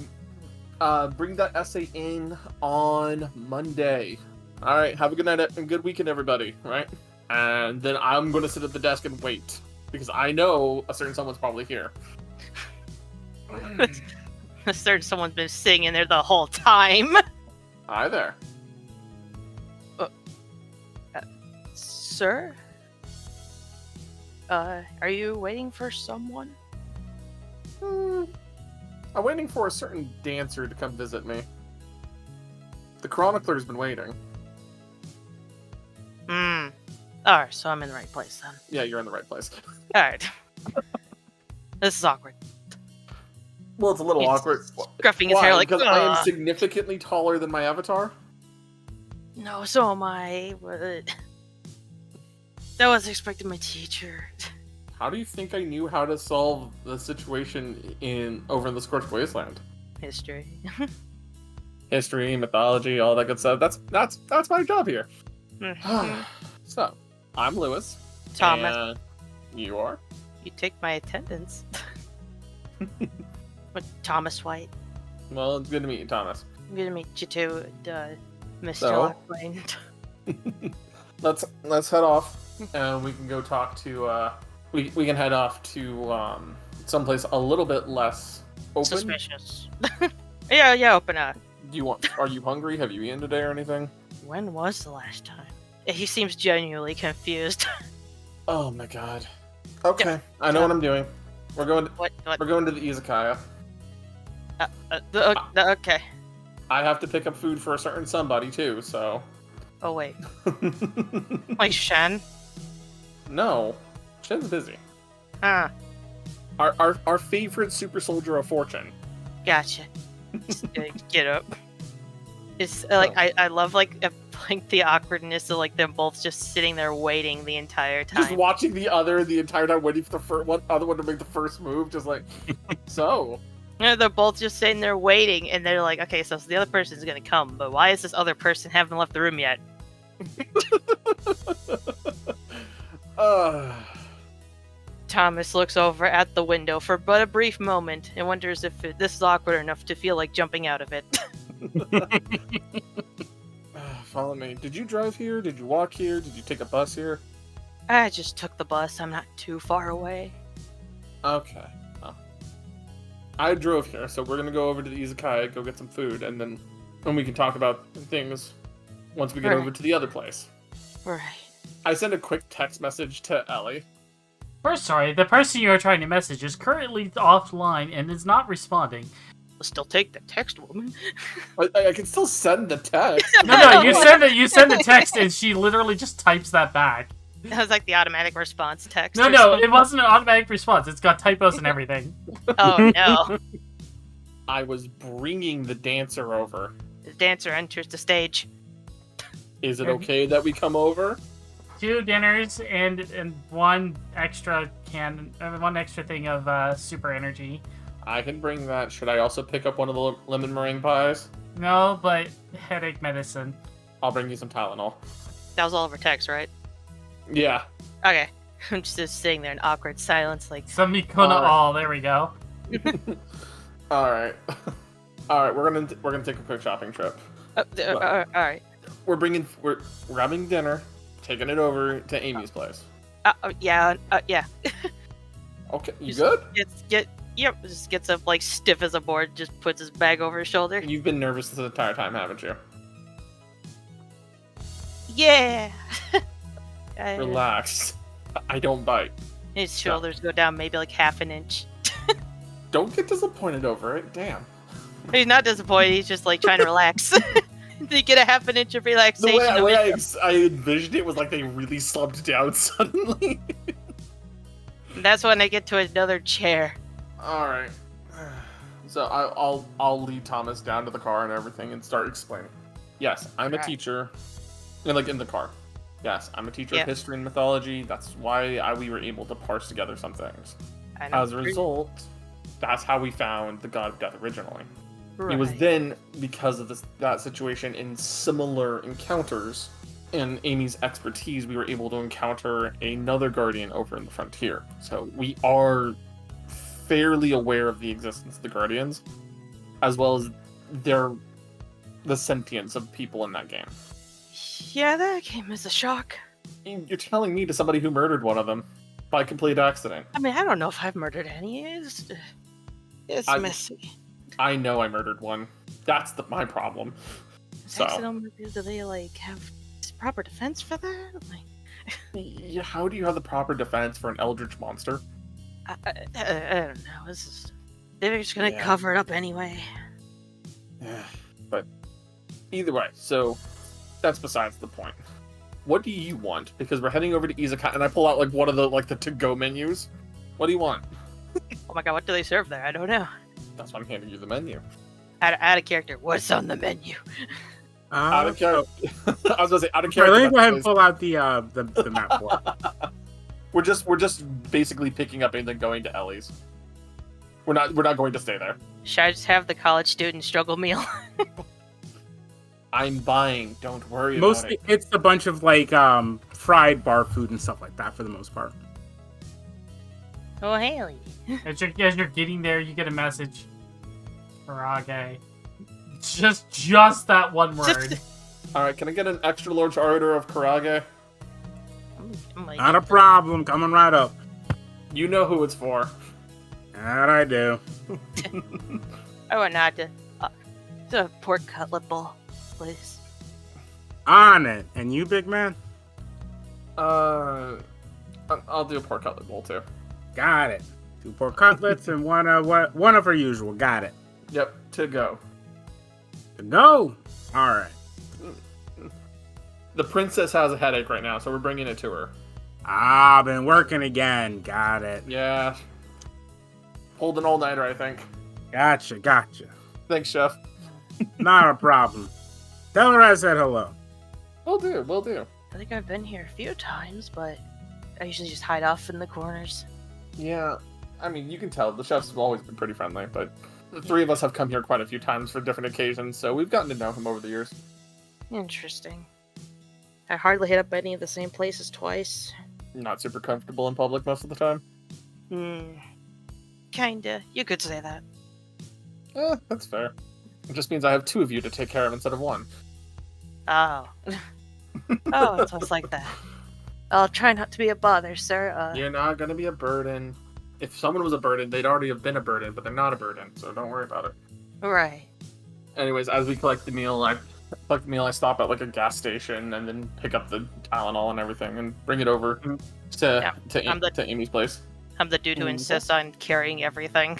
bring that essay in on Monday. All right, have a good night and good weekend, everybody. All right, and then I'm going to sit at the desk and wait because I know a certain someone's probably here. A certain someone's been sitting in there the whole time. Hi there. Sir? Are you waiting for someone? I'm waiting for a certain dancer to come visit me. The chronicler's been waiting. Alright, so I'm in the right place then. Yeah, you're in the right place. Alright. This is awkward. Well, it's a little He's awkward. Scruffing his hair like, Because I am "Ugh." significantly taller than my avatar? No, so am I. But that was expecting my teacher. How do you think I knew how to solve the situation over in the Scorched Wasteland? History. History, mythology, all that good stuff. That's my job here. So, I'm Lewis. Thomas. And you are? You take my attendance. With Thomas White. Well, it's good to meet you, Thomas. I'm gonna meet you too, Mr. So? Lockland. Let's head off, and we can go talk to. We can head off to someplace a little bit less open. Suspicious. yeah, open up. Are you hungry? Have you eaten today or anything? When was the last time? He seems genuinely confused. Oh my god. Okay, I know what I'm doing. We're going. What? We're going to the izakaya. Okay. I have to pick up food for a certain somebody too, so. Oh wait. Like Shen? No, Shen's busy. Ah, Our favorite super soldier of fortune. gotcha. Just, get up. It's like I love like the awkwardness of like them both just sitting there waiting the entire time. Just watching the other the entire time, waiting for the other one to make the first move, just like, so. Yeah, they're both just sitting there waiting, and they're like, okay, so the other person's gonna come, but why is this other person haven't left the room yet? Thomas looks over at the window for but a brief moment and wonders if this is awkward enough to feel like jumping out of it. Follow me. Did you drive here? Did you walk here? Did you take a bus here? I just took the bus. I'm not too far away. Okay. Well, I drove here, so we're gonna go over to the izakaya, go get some food, and then we can talk about things once we get over to the other place. Right. I sent a quick text message to Ellie. First, sorry, the person you are trying to message is currently offline and is not responding. I'll still take the text, woman. I can still send the text. No, you send the text and she literally just types that back. That was like the automatic response text. No, it wasn't an automatic response. It's got typos and everything. Oh no. I was bringing the dancer over. The dancer enters the stage. Is it okay that we come over? 2 dinners and one extra thing of super energy. I can bring that. Should I also pick up one of the lemon meringue pies? No, but headache medicine. I'll bring you some Tylenol. That was all over text, right? Yeah. Okay. I'm just sitting there in awkward silence, like Some Mikona there we go. All right. All right. We're gonna take a quick shopping trip. all right. We're grabbing dinner, taking it over to Amy's place. Yeah. Okay. You good? Just gets up like stiff as a board, just puts his bag over his shoulder. You've been nervous this entire time, haven't you? Yeah. Relax. I don't bite. His shoulders go down maybe like half an inch. Don't get disappointed over it. Damn. He's not disappointed. He's just like trying to relax. To get a half an inch of relaxation. The way I envisioned it was like they really slumped down suddenly. That's when I get to another chair. All right. So I'll lead Thomas down to the car and everything and start explaining. Yes, I'm a teacher. And like in the car. Yes, I'm a teacher of history and mythology. That's why we were able to parse together some things. As a result, that's how we found the God of Death originally. Right. It was then, because of that situation, in similar encounters and Amy's expertise, we were able to encounter another guardian over in the frontier. So we are fairly aware of the existence of the guardians, as well as the sentience of people in that game. Yeah, that came as a shock. You're telling me to somebody who murdered one of them by complete accident. I mean, I don't know if I've murdered any. It's messy. I know I murdered one. That's my problem. Accidental murders, do they like have proper defense for that? Yeah, how do you have the proper defense for an eldritch monster? I don't know. They're just gonna cover it up anyway. Yeah, but either way, so that's besides the point. What do you want? Because we're heading over to Izakaya, and I pull out like one of the to-go menus. What do you want? Oh my god, what do they serve there? I don't know. That's why I'm handing you the menu. Out of character, what's on the menu? Out of character. I was gonna say out of character. Let me go ahead and pull out the map for it. We're just basically picking up anything going to Ellie's. We're not going to stay there. Should I just have the college student struggle meal? I'm buying. Don't worry about it. Mostly, it's a bunch of like fried bar food and stuff like that for the most part. Oh, Haley. As you're getting there, you get a message. Karage. Just that one word. All right, can I get an extra large order of karage? Not a problem. Coming right up. You know who it's for. That I do. I want not to. The pork cutlet bowl, please. On it. And you, big man? I'll do a pork cutlet bowl too. Got it. 2 pork cutlets and one of our usual. Got it. Yep, to go. Go. All right. The princess has a headache right now, so we're bringing it to her. Ah, been working again. Got it. Yeah. Pulled an all-nighter, I think. Gotcha. Thanks, Chef. Not a problem. Tell her I said hello. Will do. I think I've been here a few times, but I usually just hide off in the corners. Yeah, I mean, you can tell the chef's always been pretty friendly, but the three of us have come here quite a few times for different occasions, so we've gotten to know him over the years. Interesting. I hardly hit up any of the same places twice. Not super comfortable in public most of the time. Kinda. You could say that. That's fair. It just means I have two of you to take care of instead of one. Oh. Oh, it's almost like that. I'll try not to be a bother, sir. You're not gonna be a burden. If someone was a burden, they'd already have been a burden, but they're not a burden, so don't worry about it. Right. Anyways, as we collect the meal, I stop at like a gas station and then pick up the Tylenol and everything and bring it over to Amy's place. I'm the dude who insists on carrying everything.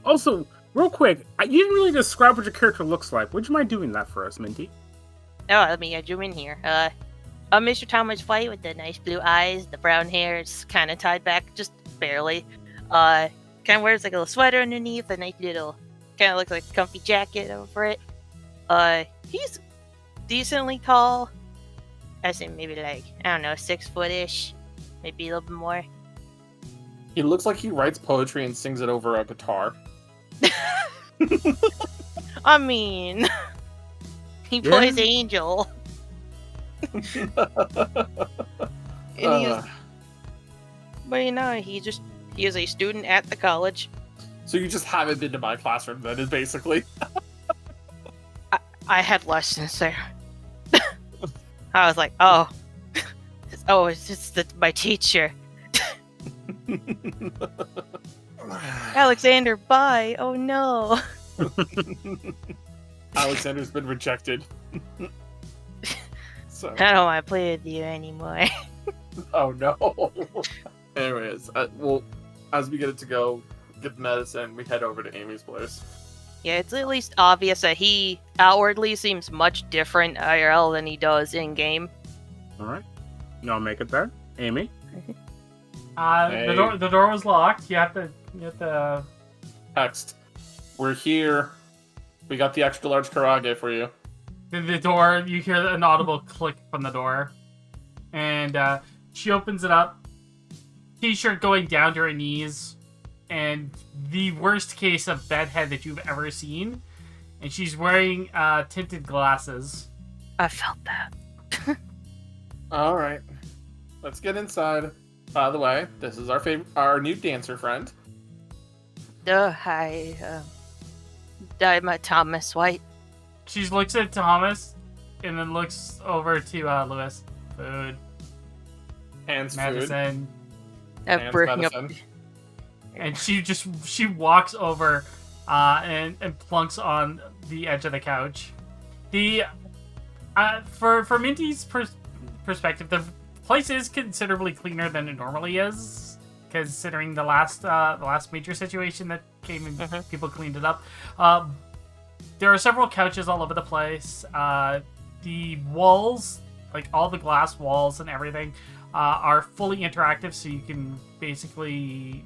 Also, real quick, you didn't really describe what your character looks like. Would you mind doing that for us, Minty? Oh, let me zoom in here. Mr. Thomas White with the nice blue eyes, the brown hair is kind of tied back, just barely. Kind of wears like a little sweater underneath, a nice little, kind of looks like a comfy jacket over it. He's decently tall. I say maybe like, I don't know, 6 foot-ish, maybe a little bit more. He looks like he writes poetry and sings it over a guitar. I mean, he plays Angel. And but he is a student at the college. So you just haven't been to my classroom, that is basically. I had lessons there. I was like, oh, it's just my teacher. Alexander, bye. Oh no. Alexander's been rejected. So. I don't want to play with you anymore. Oh no. Anyways, well, as we get it to go, get the medicine, we head over to Amy's place. Yeah, it's at least obvious that he outwardly seems much different IRL than he does in-game. Alright. Y'all make it there. Amy? Hey. The door was locked. You have to Text. We're here. We got the extra large karage for you. the door. You hear an audible click from the door, and she opens it up. T-shirt going down to her knees, and the worst case of bedhead that you've ever seen. And she's wearing tinted glasses. I felt that. All right, let's get inside. By the way, this is our new dancer friend. Hi. I'm Thomas White. She looks at Thomas, and then looks over to Lewis. Food. Hands Medicine. Hands Breaking up. medicine. And she walks over and plunks on the edge of the couch. The for Minty's perspective, the place is considerably cleaner than it normally is, considering the last major situation that came and people cleaned it up. There are several couches all over the place. The walls, like all the glass walls and everything, are fully interactive, so you can basically...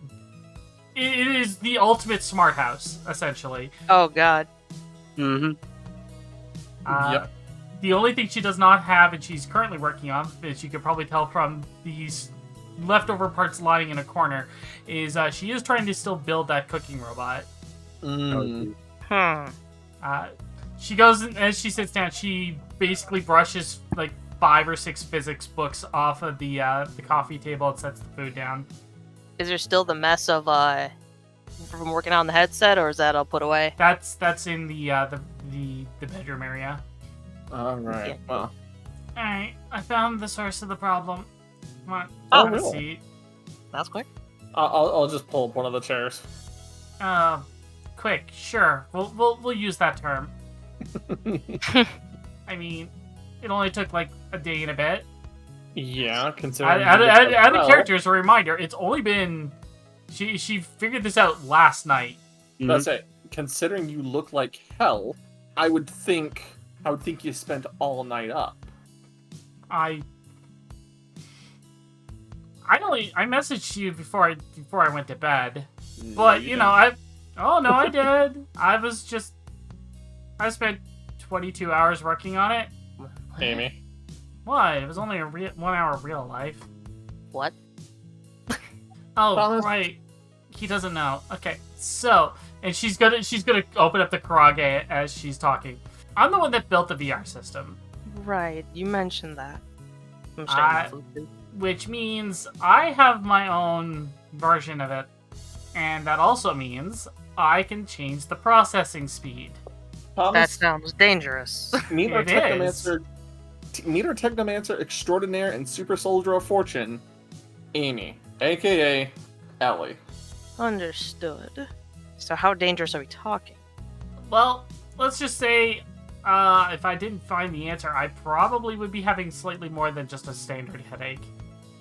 It is the ultimate smart house, essentially. Oh, God. Mm-hmm. Yep. The only thing she does not have, and she's currently working on, as you can probably tell from these leftover parts lying in a corner, is she is trying to still build that cooking robot. She goes, as she sits down, she basically brushes like 5 or 6 physics books off of the coffee table and sets the food down. Is there still the mess of from working on the headset, or is that all put away? That's in the bedroom area. All right. Yeah. Well. All right, I found the source of the problem. Come on, Oh, have a really? seat. That's quick. I'll just pull up one of the chairs. Quick, sure. We'll use that term. I mean, it only took like a day and a bit. Yeah, considering. Add a character as a reminder. It's only been she figured this out last night. Let's say, considering you look like hell, I would think you spent all night up. I messaged you before I went to bed. But you I did. I spent 22 hours working on it. Amy. What? It was only a 1 hour of real life. What? Oh, Promise. right. He doesn't know. Okay, so, and she's gonna open up the Karage as she's talking. I'm the one that built the VR system, Right, you mentioned that. I'm I- saying food. which means I have my own version of it, and that also means I can change the processing speed. That Thomas, sounds dangerous. meet our It is. technomancer extraordinaire and super soldier of fortune, Amy, aka Ellie. Understood. So how dangerous are we talking? Well, let's just say, if I didn't find the answer, I probably would be having slightly more than just a standard headache.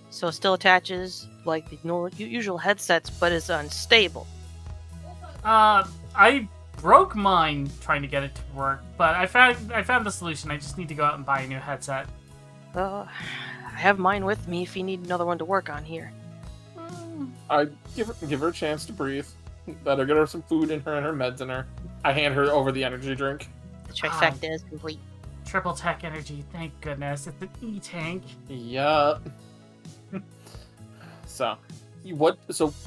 So it still attaches like the usual headsets, but is unstable. I broke mine trying to get it to work, but I found the solution. I just need to go out and buy a new headset. I have mine with me if you need another one to work on here. I give her a chance to breathe. Better get her some food in her and her meds in her. I hand her over the energy drink. The trifecta is complete. Triple tech energy, thank goodness. It's an E-tank. Yup. So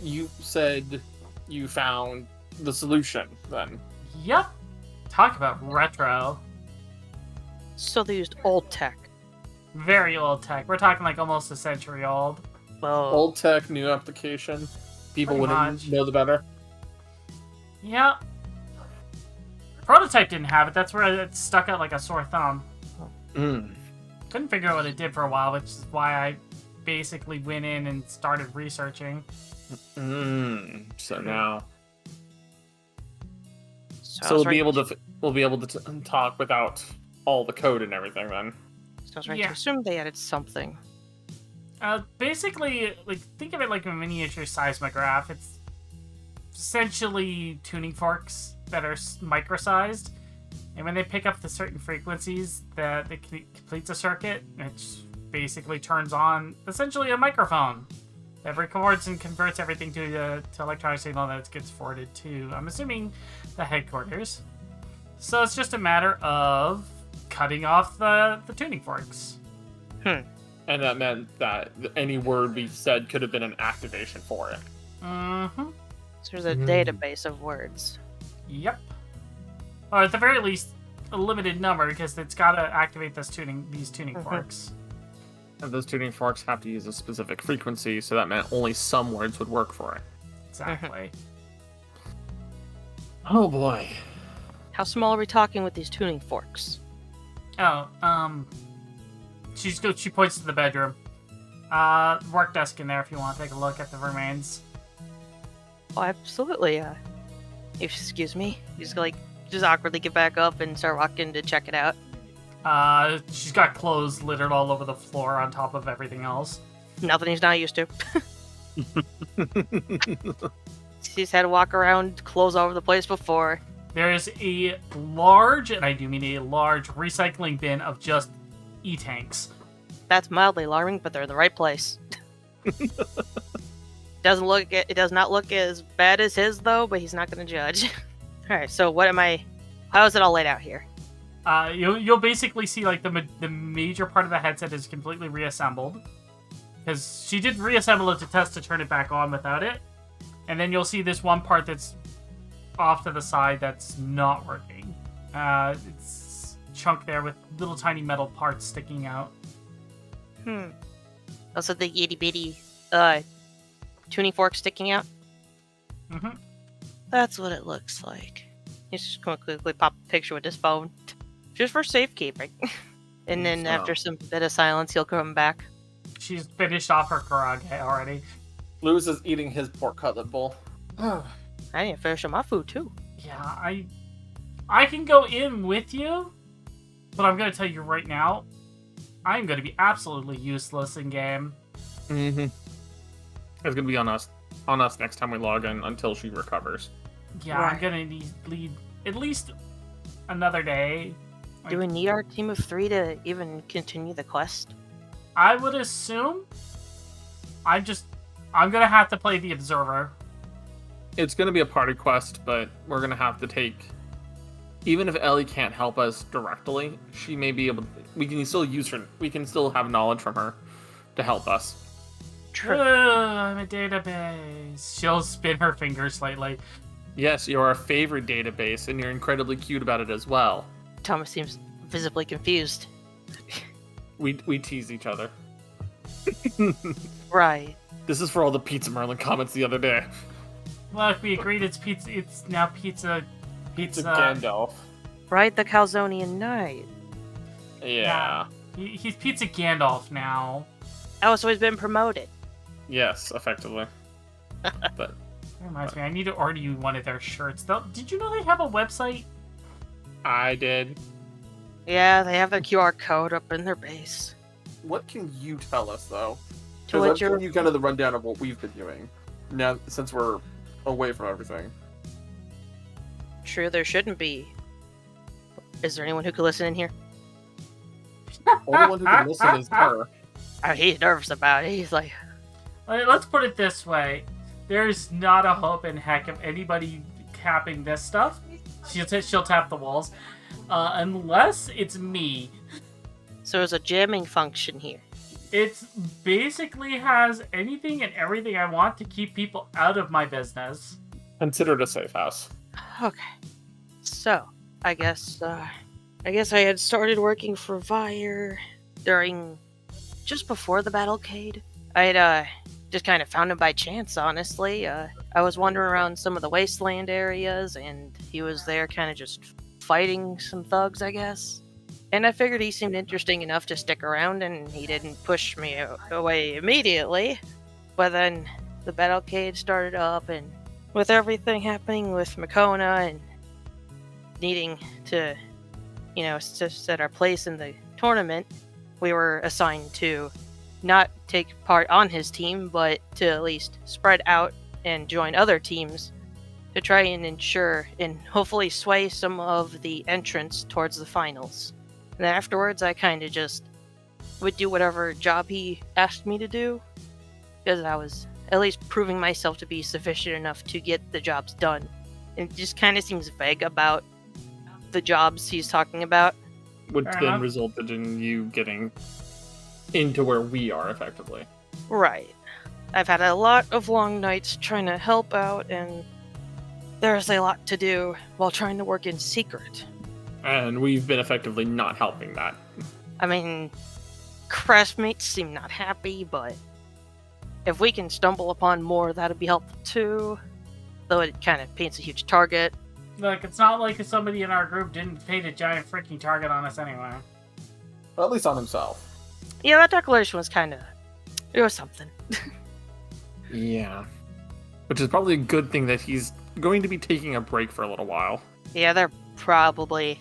you said you found the solution then. Yep. Talk about retro. So they used old tech. Very old tech. We're talking like almost a century old. Well, Old tech, new application. People Pretty wouldn't much. know the better. Yep. Prototype didn't have it. That's where it stuck out like a sore thumb. Couldn't figure out what it did for a while, which is why I basically went in and started researching. So now, so so we'll be able to talk without all the code and everything then. So I was right Yeah. to assume they added something. Basically, like think of it like a miniature seismograph. It's essentially tuning forks that are micro-sized, and when they pick up the certain frequencies that it completes a circuit, which basically turns on essentially a microphone that records and converts everything to electronic signal that gets forwarded to, I'm assuming, the headquarters. So it's just a matter of cutting off the tuning forks. And that meant that any word we said could have been an activation for it. Mm-hmm. So there's a database of words. Yep. Or at the very least, a limited number, because it's got to activate these tuning forks. And those tuning forks have to use a specific frequency, so that meant only some words would work for it. Exactly. Oh boy. How small are we talking with these tuning forks? Oh, she points to the bedroom. Work desk in there if you want to take a look at the remains. Oh, absolutely. Excuse me. He's like just awkwardly get back up and start walking to check it out. She's got clothes littered all over the floor on top of everything else. Nothing he's not used to. He's had to walk around clothes all over the place before. There is a large, and I do mean a large, recycling bin of just E-tanks. That's mildly alarming, but they're in the right place. It does not look as bad as his though, but he's not going to judge. All right, so how is it all laid out here? You'll basically see like the major part of the headset is completely reassembled, because she did reassemble it to test to turn it back on without it, and then you'll see this one part that's off to the side that's not working. It's chunk there with little tiny metal parts sticking out. Also the itty bitty tuning fork sticking out. Mm-hmm. That's what it looks like. He's just going to quickly pop a picture with his phone, just for safekeeping. And then after some bit of silence, he'll come back. She's finished off her karage already. Lewis is eating his pork cutlet bowl. I need to finish up my food too. Yeah, I can go in with you, but I'm going to tell you right now, I'm going to be absolutely useless in game. Mm-hmm. It's gonna be on us next time we log in until she recovers. Yeah, I'm Right. gonna need at least another day. Do we need our team of 3 to even continue the quest? I would assume. I'm gonna have to play the observer. It's going to be a party quest, but we're going to have to take. Even if Ellie can't help us directly, she may be able. We can still use her. We can still have knowledge from her to help us. True. I'm a database. She'll spin her fingers slightly. Yes, you're our favorite database, and you're incredibly cute about it as well. Thomas seems visibly confused. We tease each other. Right. This is for all the Pizza Merlin comments the other day. Look, we agreed it's pizza. It's now pizza. Pizza Gandalf. Right, the Calzonian Knight. Yeah. He's Pizza Gandalf now. Oh, so he's been promoted. Yes, effectively. But That reminds me, I need to order you one of their shirts. Did you know they have a website? I did. Yeah, they have their QR code up in their base. What can you tell us though? To Because what I've you're- given you kind of the rundown of what we've been doing. Now, since we're away from everything. True, there shouldn't be. Is there anyone who could listen in here? Only one who can listen is her. Oh, he's nervous about it. He's like, Let's put it this way. There's not a hope in heck of anybody tapping this stuff. She'll tap the walls. Unless it's me. so there's a jamming function here. It basically has anything and everything I want to keep people out of my business. Consider it a safe house. Okay. So, I guess I had started working for Vire just before the Battlecade. I had just kind of found him by chance, honestly. I was wandering around some of the wasteland areas, and he was there kind of just fighting some thugs, I guess. And I figured he seemed interesting enough to stick around, and he didn't push me away immediately. But then the Battlecade started up, and with everything happening with Makona and needing to, set our place in the tournament, we were assigned to not take part on his team, but to at least spread out and join other teams to try and ensure and hopefully sway some of the entrants towards the finals. And then afterwards, I kind of just would do whatever job he asked me to do, because I was at least proving myself to be sufficient enough to get the jobs done. And it just kind of seems vague about the jobs he's talking about. Which Fair then enough. resulted in you getting into where we are, effectively. Right. I've had a lot of long nights trying to help out, and there's a lot to do while trying to work in secret. And we've been effectively not helping that. I mean, classmates seem not happy, but if we can stumble upon more, that'd be helpful too. Though it kind of paints a huge target. Look, it's not like somebody in our group didn't paint a giant freaking target on us anyway. Well, at least on himself. Yeah, that declaration was it was something. Yeah. Which is probably a good thing that he's going to be taking a break for a little while. Yeah, they probably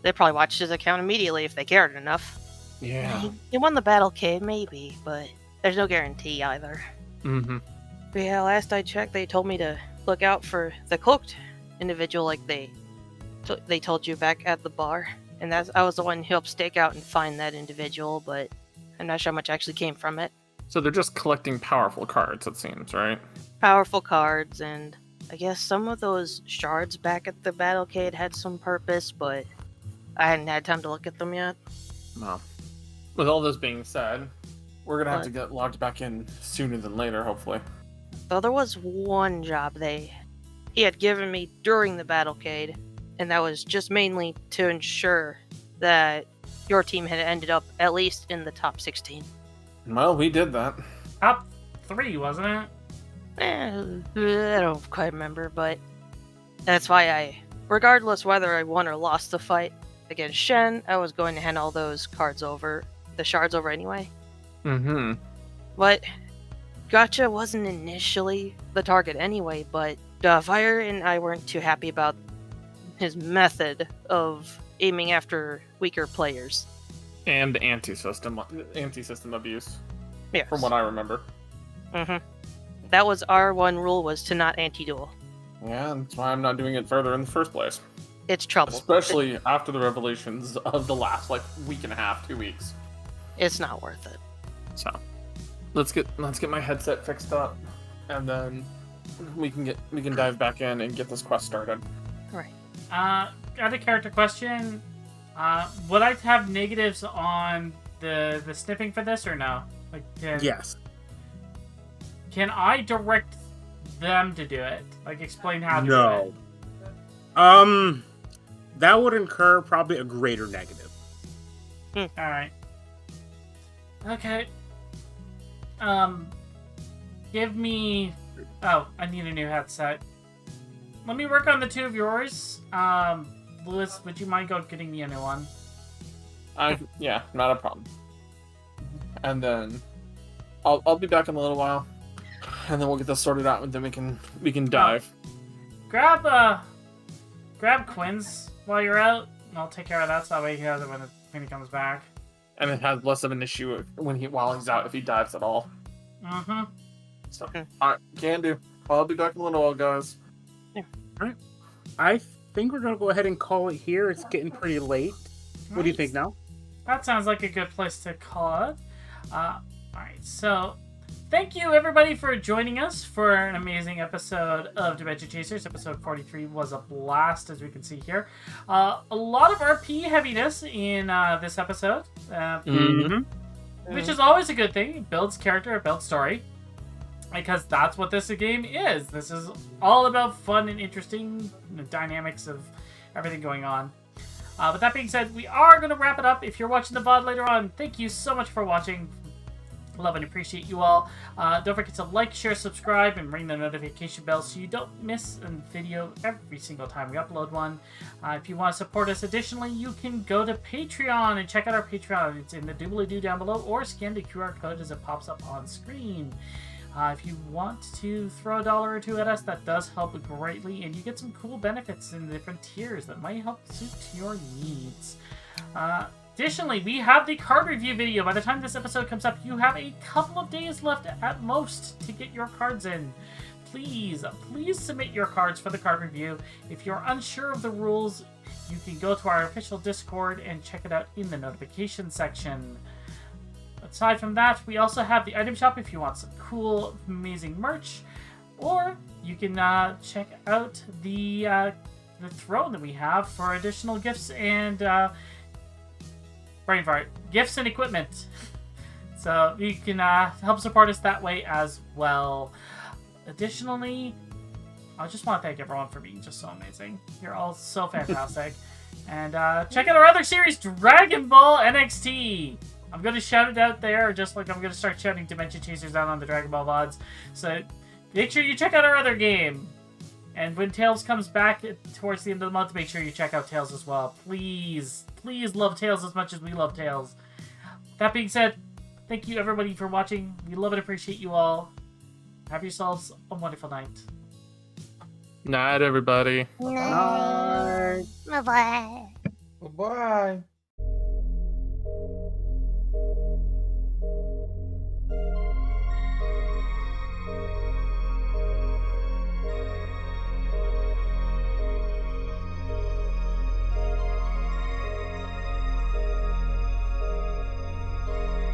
watched his account immediately if they cared enough. Yeah. He won the Battlecade, maybe, but there's no guarantee either. Mm-hmm. But yeah, last I checked, they told me to look out for the cloaked individual, like they told you back at the bar. And I was the one who helped stake out and find that individual, but I'm not sure how much actually came from it. So they're just collecting powerful cards, it seems, right? Powerful cards, and I guess some of those shards back at the Battlecade had some purpose, but I hadn't had time to look at them yet. No. With all this being said, we're going to have What? to get logged back in sooner than later, hopefully. Though there was one job he had given me during the Battlecade, and that was just mainly to ensure that your team had ended up at least in the top 16. Well, we did that. Top 3, wasn't it? I don't quite remember, but that's why regardless whether I won or lost the fight against Shen, I was going to hand all those shards over anyway. Mm-hmm. But Gotcha wasn't initially the target anyway, but Fire and I weren't too happy about his method of aiming after weaker players. And anti-system abuse, Yes. from what I remember. Mm-hmm. That was our one rule, was to not anti-duel. Yeah, that's why I'm not doing it further in the first place. It's trouble. Especially after the revelations of the last week and a half, 2 weeks. It's not worth it. So let's get my headset fixed up, and then we can dive back in and get this quest started. Right. Got a character question. Would I have negatives on the snipping for this or no? Like, Yes. Can I direct them to do it? Like, explain how to do No. it? That would incur probably a greater negative. All right. Okay. Give me. Oh, I need a new headset. Let me work on the two of yours. Lewis, would you mind getting me a new one? Yeah, not a problem. And then I'll be back in a little while, and then we'll get this sorted out, and then we can dive. Grab Quinn's while you're out, and I'll take care of that. So that way he has it when he comes back. And it has less of an issue while he's out if he dives at all. Mm-hmm. So, alright, can do. I'll be back in a little while, guys. Alright. I think we're gonna go ahead and call it here. It's getting pretty late. What do you think now? That sounds like a good place to call it. Alright, so thank you everybody for joining us for an amazing episode of Dimension Chasers. Episode 43 was a blast, as we can see here. A lot of RP heaviness in this episode, which is always a good thing. It builds character, it builds story, because that's what this game is. This is all about fun and interesting dynamics of everything going on. But that being said, we are going to wrap it up. If you're watching the VOD later on, thank you so much for watching. Love and appreciate you all. Don't forget to like, share, subscribe, and ring the notification bell so you don't miss a video every single time we upload one. If you want to support us additionally, you can go to Patreon and check out our Patreon. It's in the doobly-doo down below, or scan the QR code as it pops up on screen. If you want to throw $1 or $2 at us, that does help greatly, and you get some cool benefits in the different tiers that might help suit your needs. Additionally, we have the card review video. By the time this episode comes up, you have a couple of days left at most to get your cards in. Please submit your cards for the card review. If you're unsure of the rules, you can go to our official Discord and check it out in the notification section. Aside from that, we also have the item shop if you want some cool, amazing merch. Or you can check out the throne that we have for additional gifts and brain fart, gifts and equipment. So you can help support us that way as well. Additionally, I just want to thank everyone for being just so amazing. You're all so fantastic. And check out our other series, Dragon Ball NXT. I'm going to shout it out there, just like I'm going to start shouting Dimension Chasers out on the Dragon Ball VODs. So make sure you check out our other game. And when Tails comes back towards the end of the month, make sure you check out Tails as well. Please love Tails as much as we love Tails. That being said, thank you everybody for watching. We love and appreciate you all. Have yourselves a wonderful night. Night, everybody. Bye-bye. Bye-bye.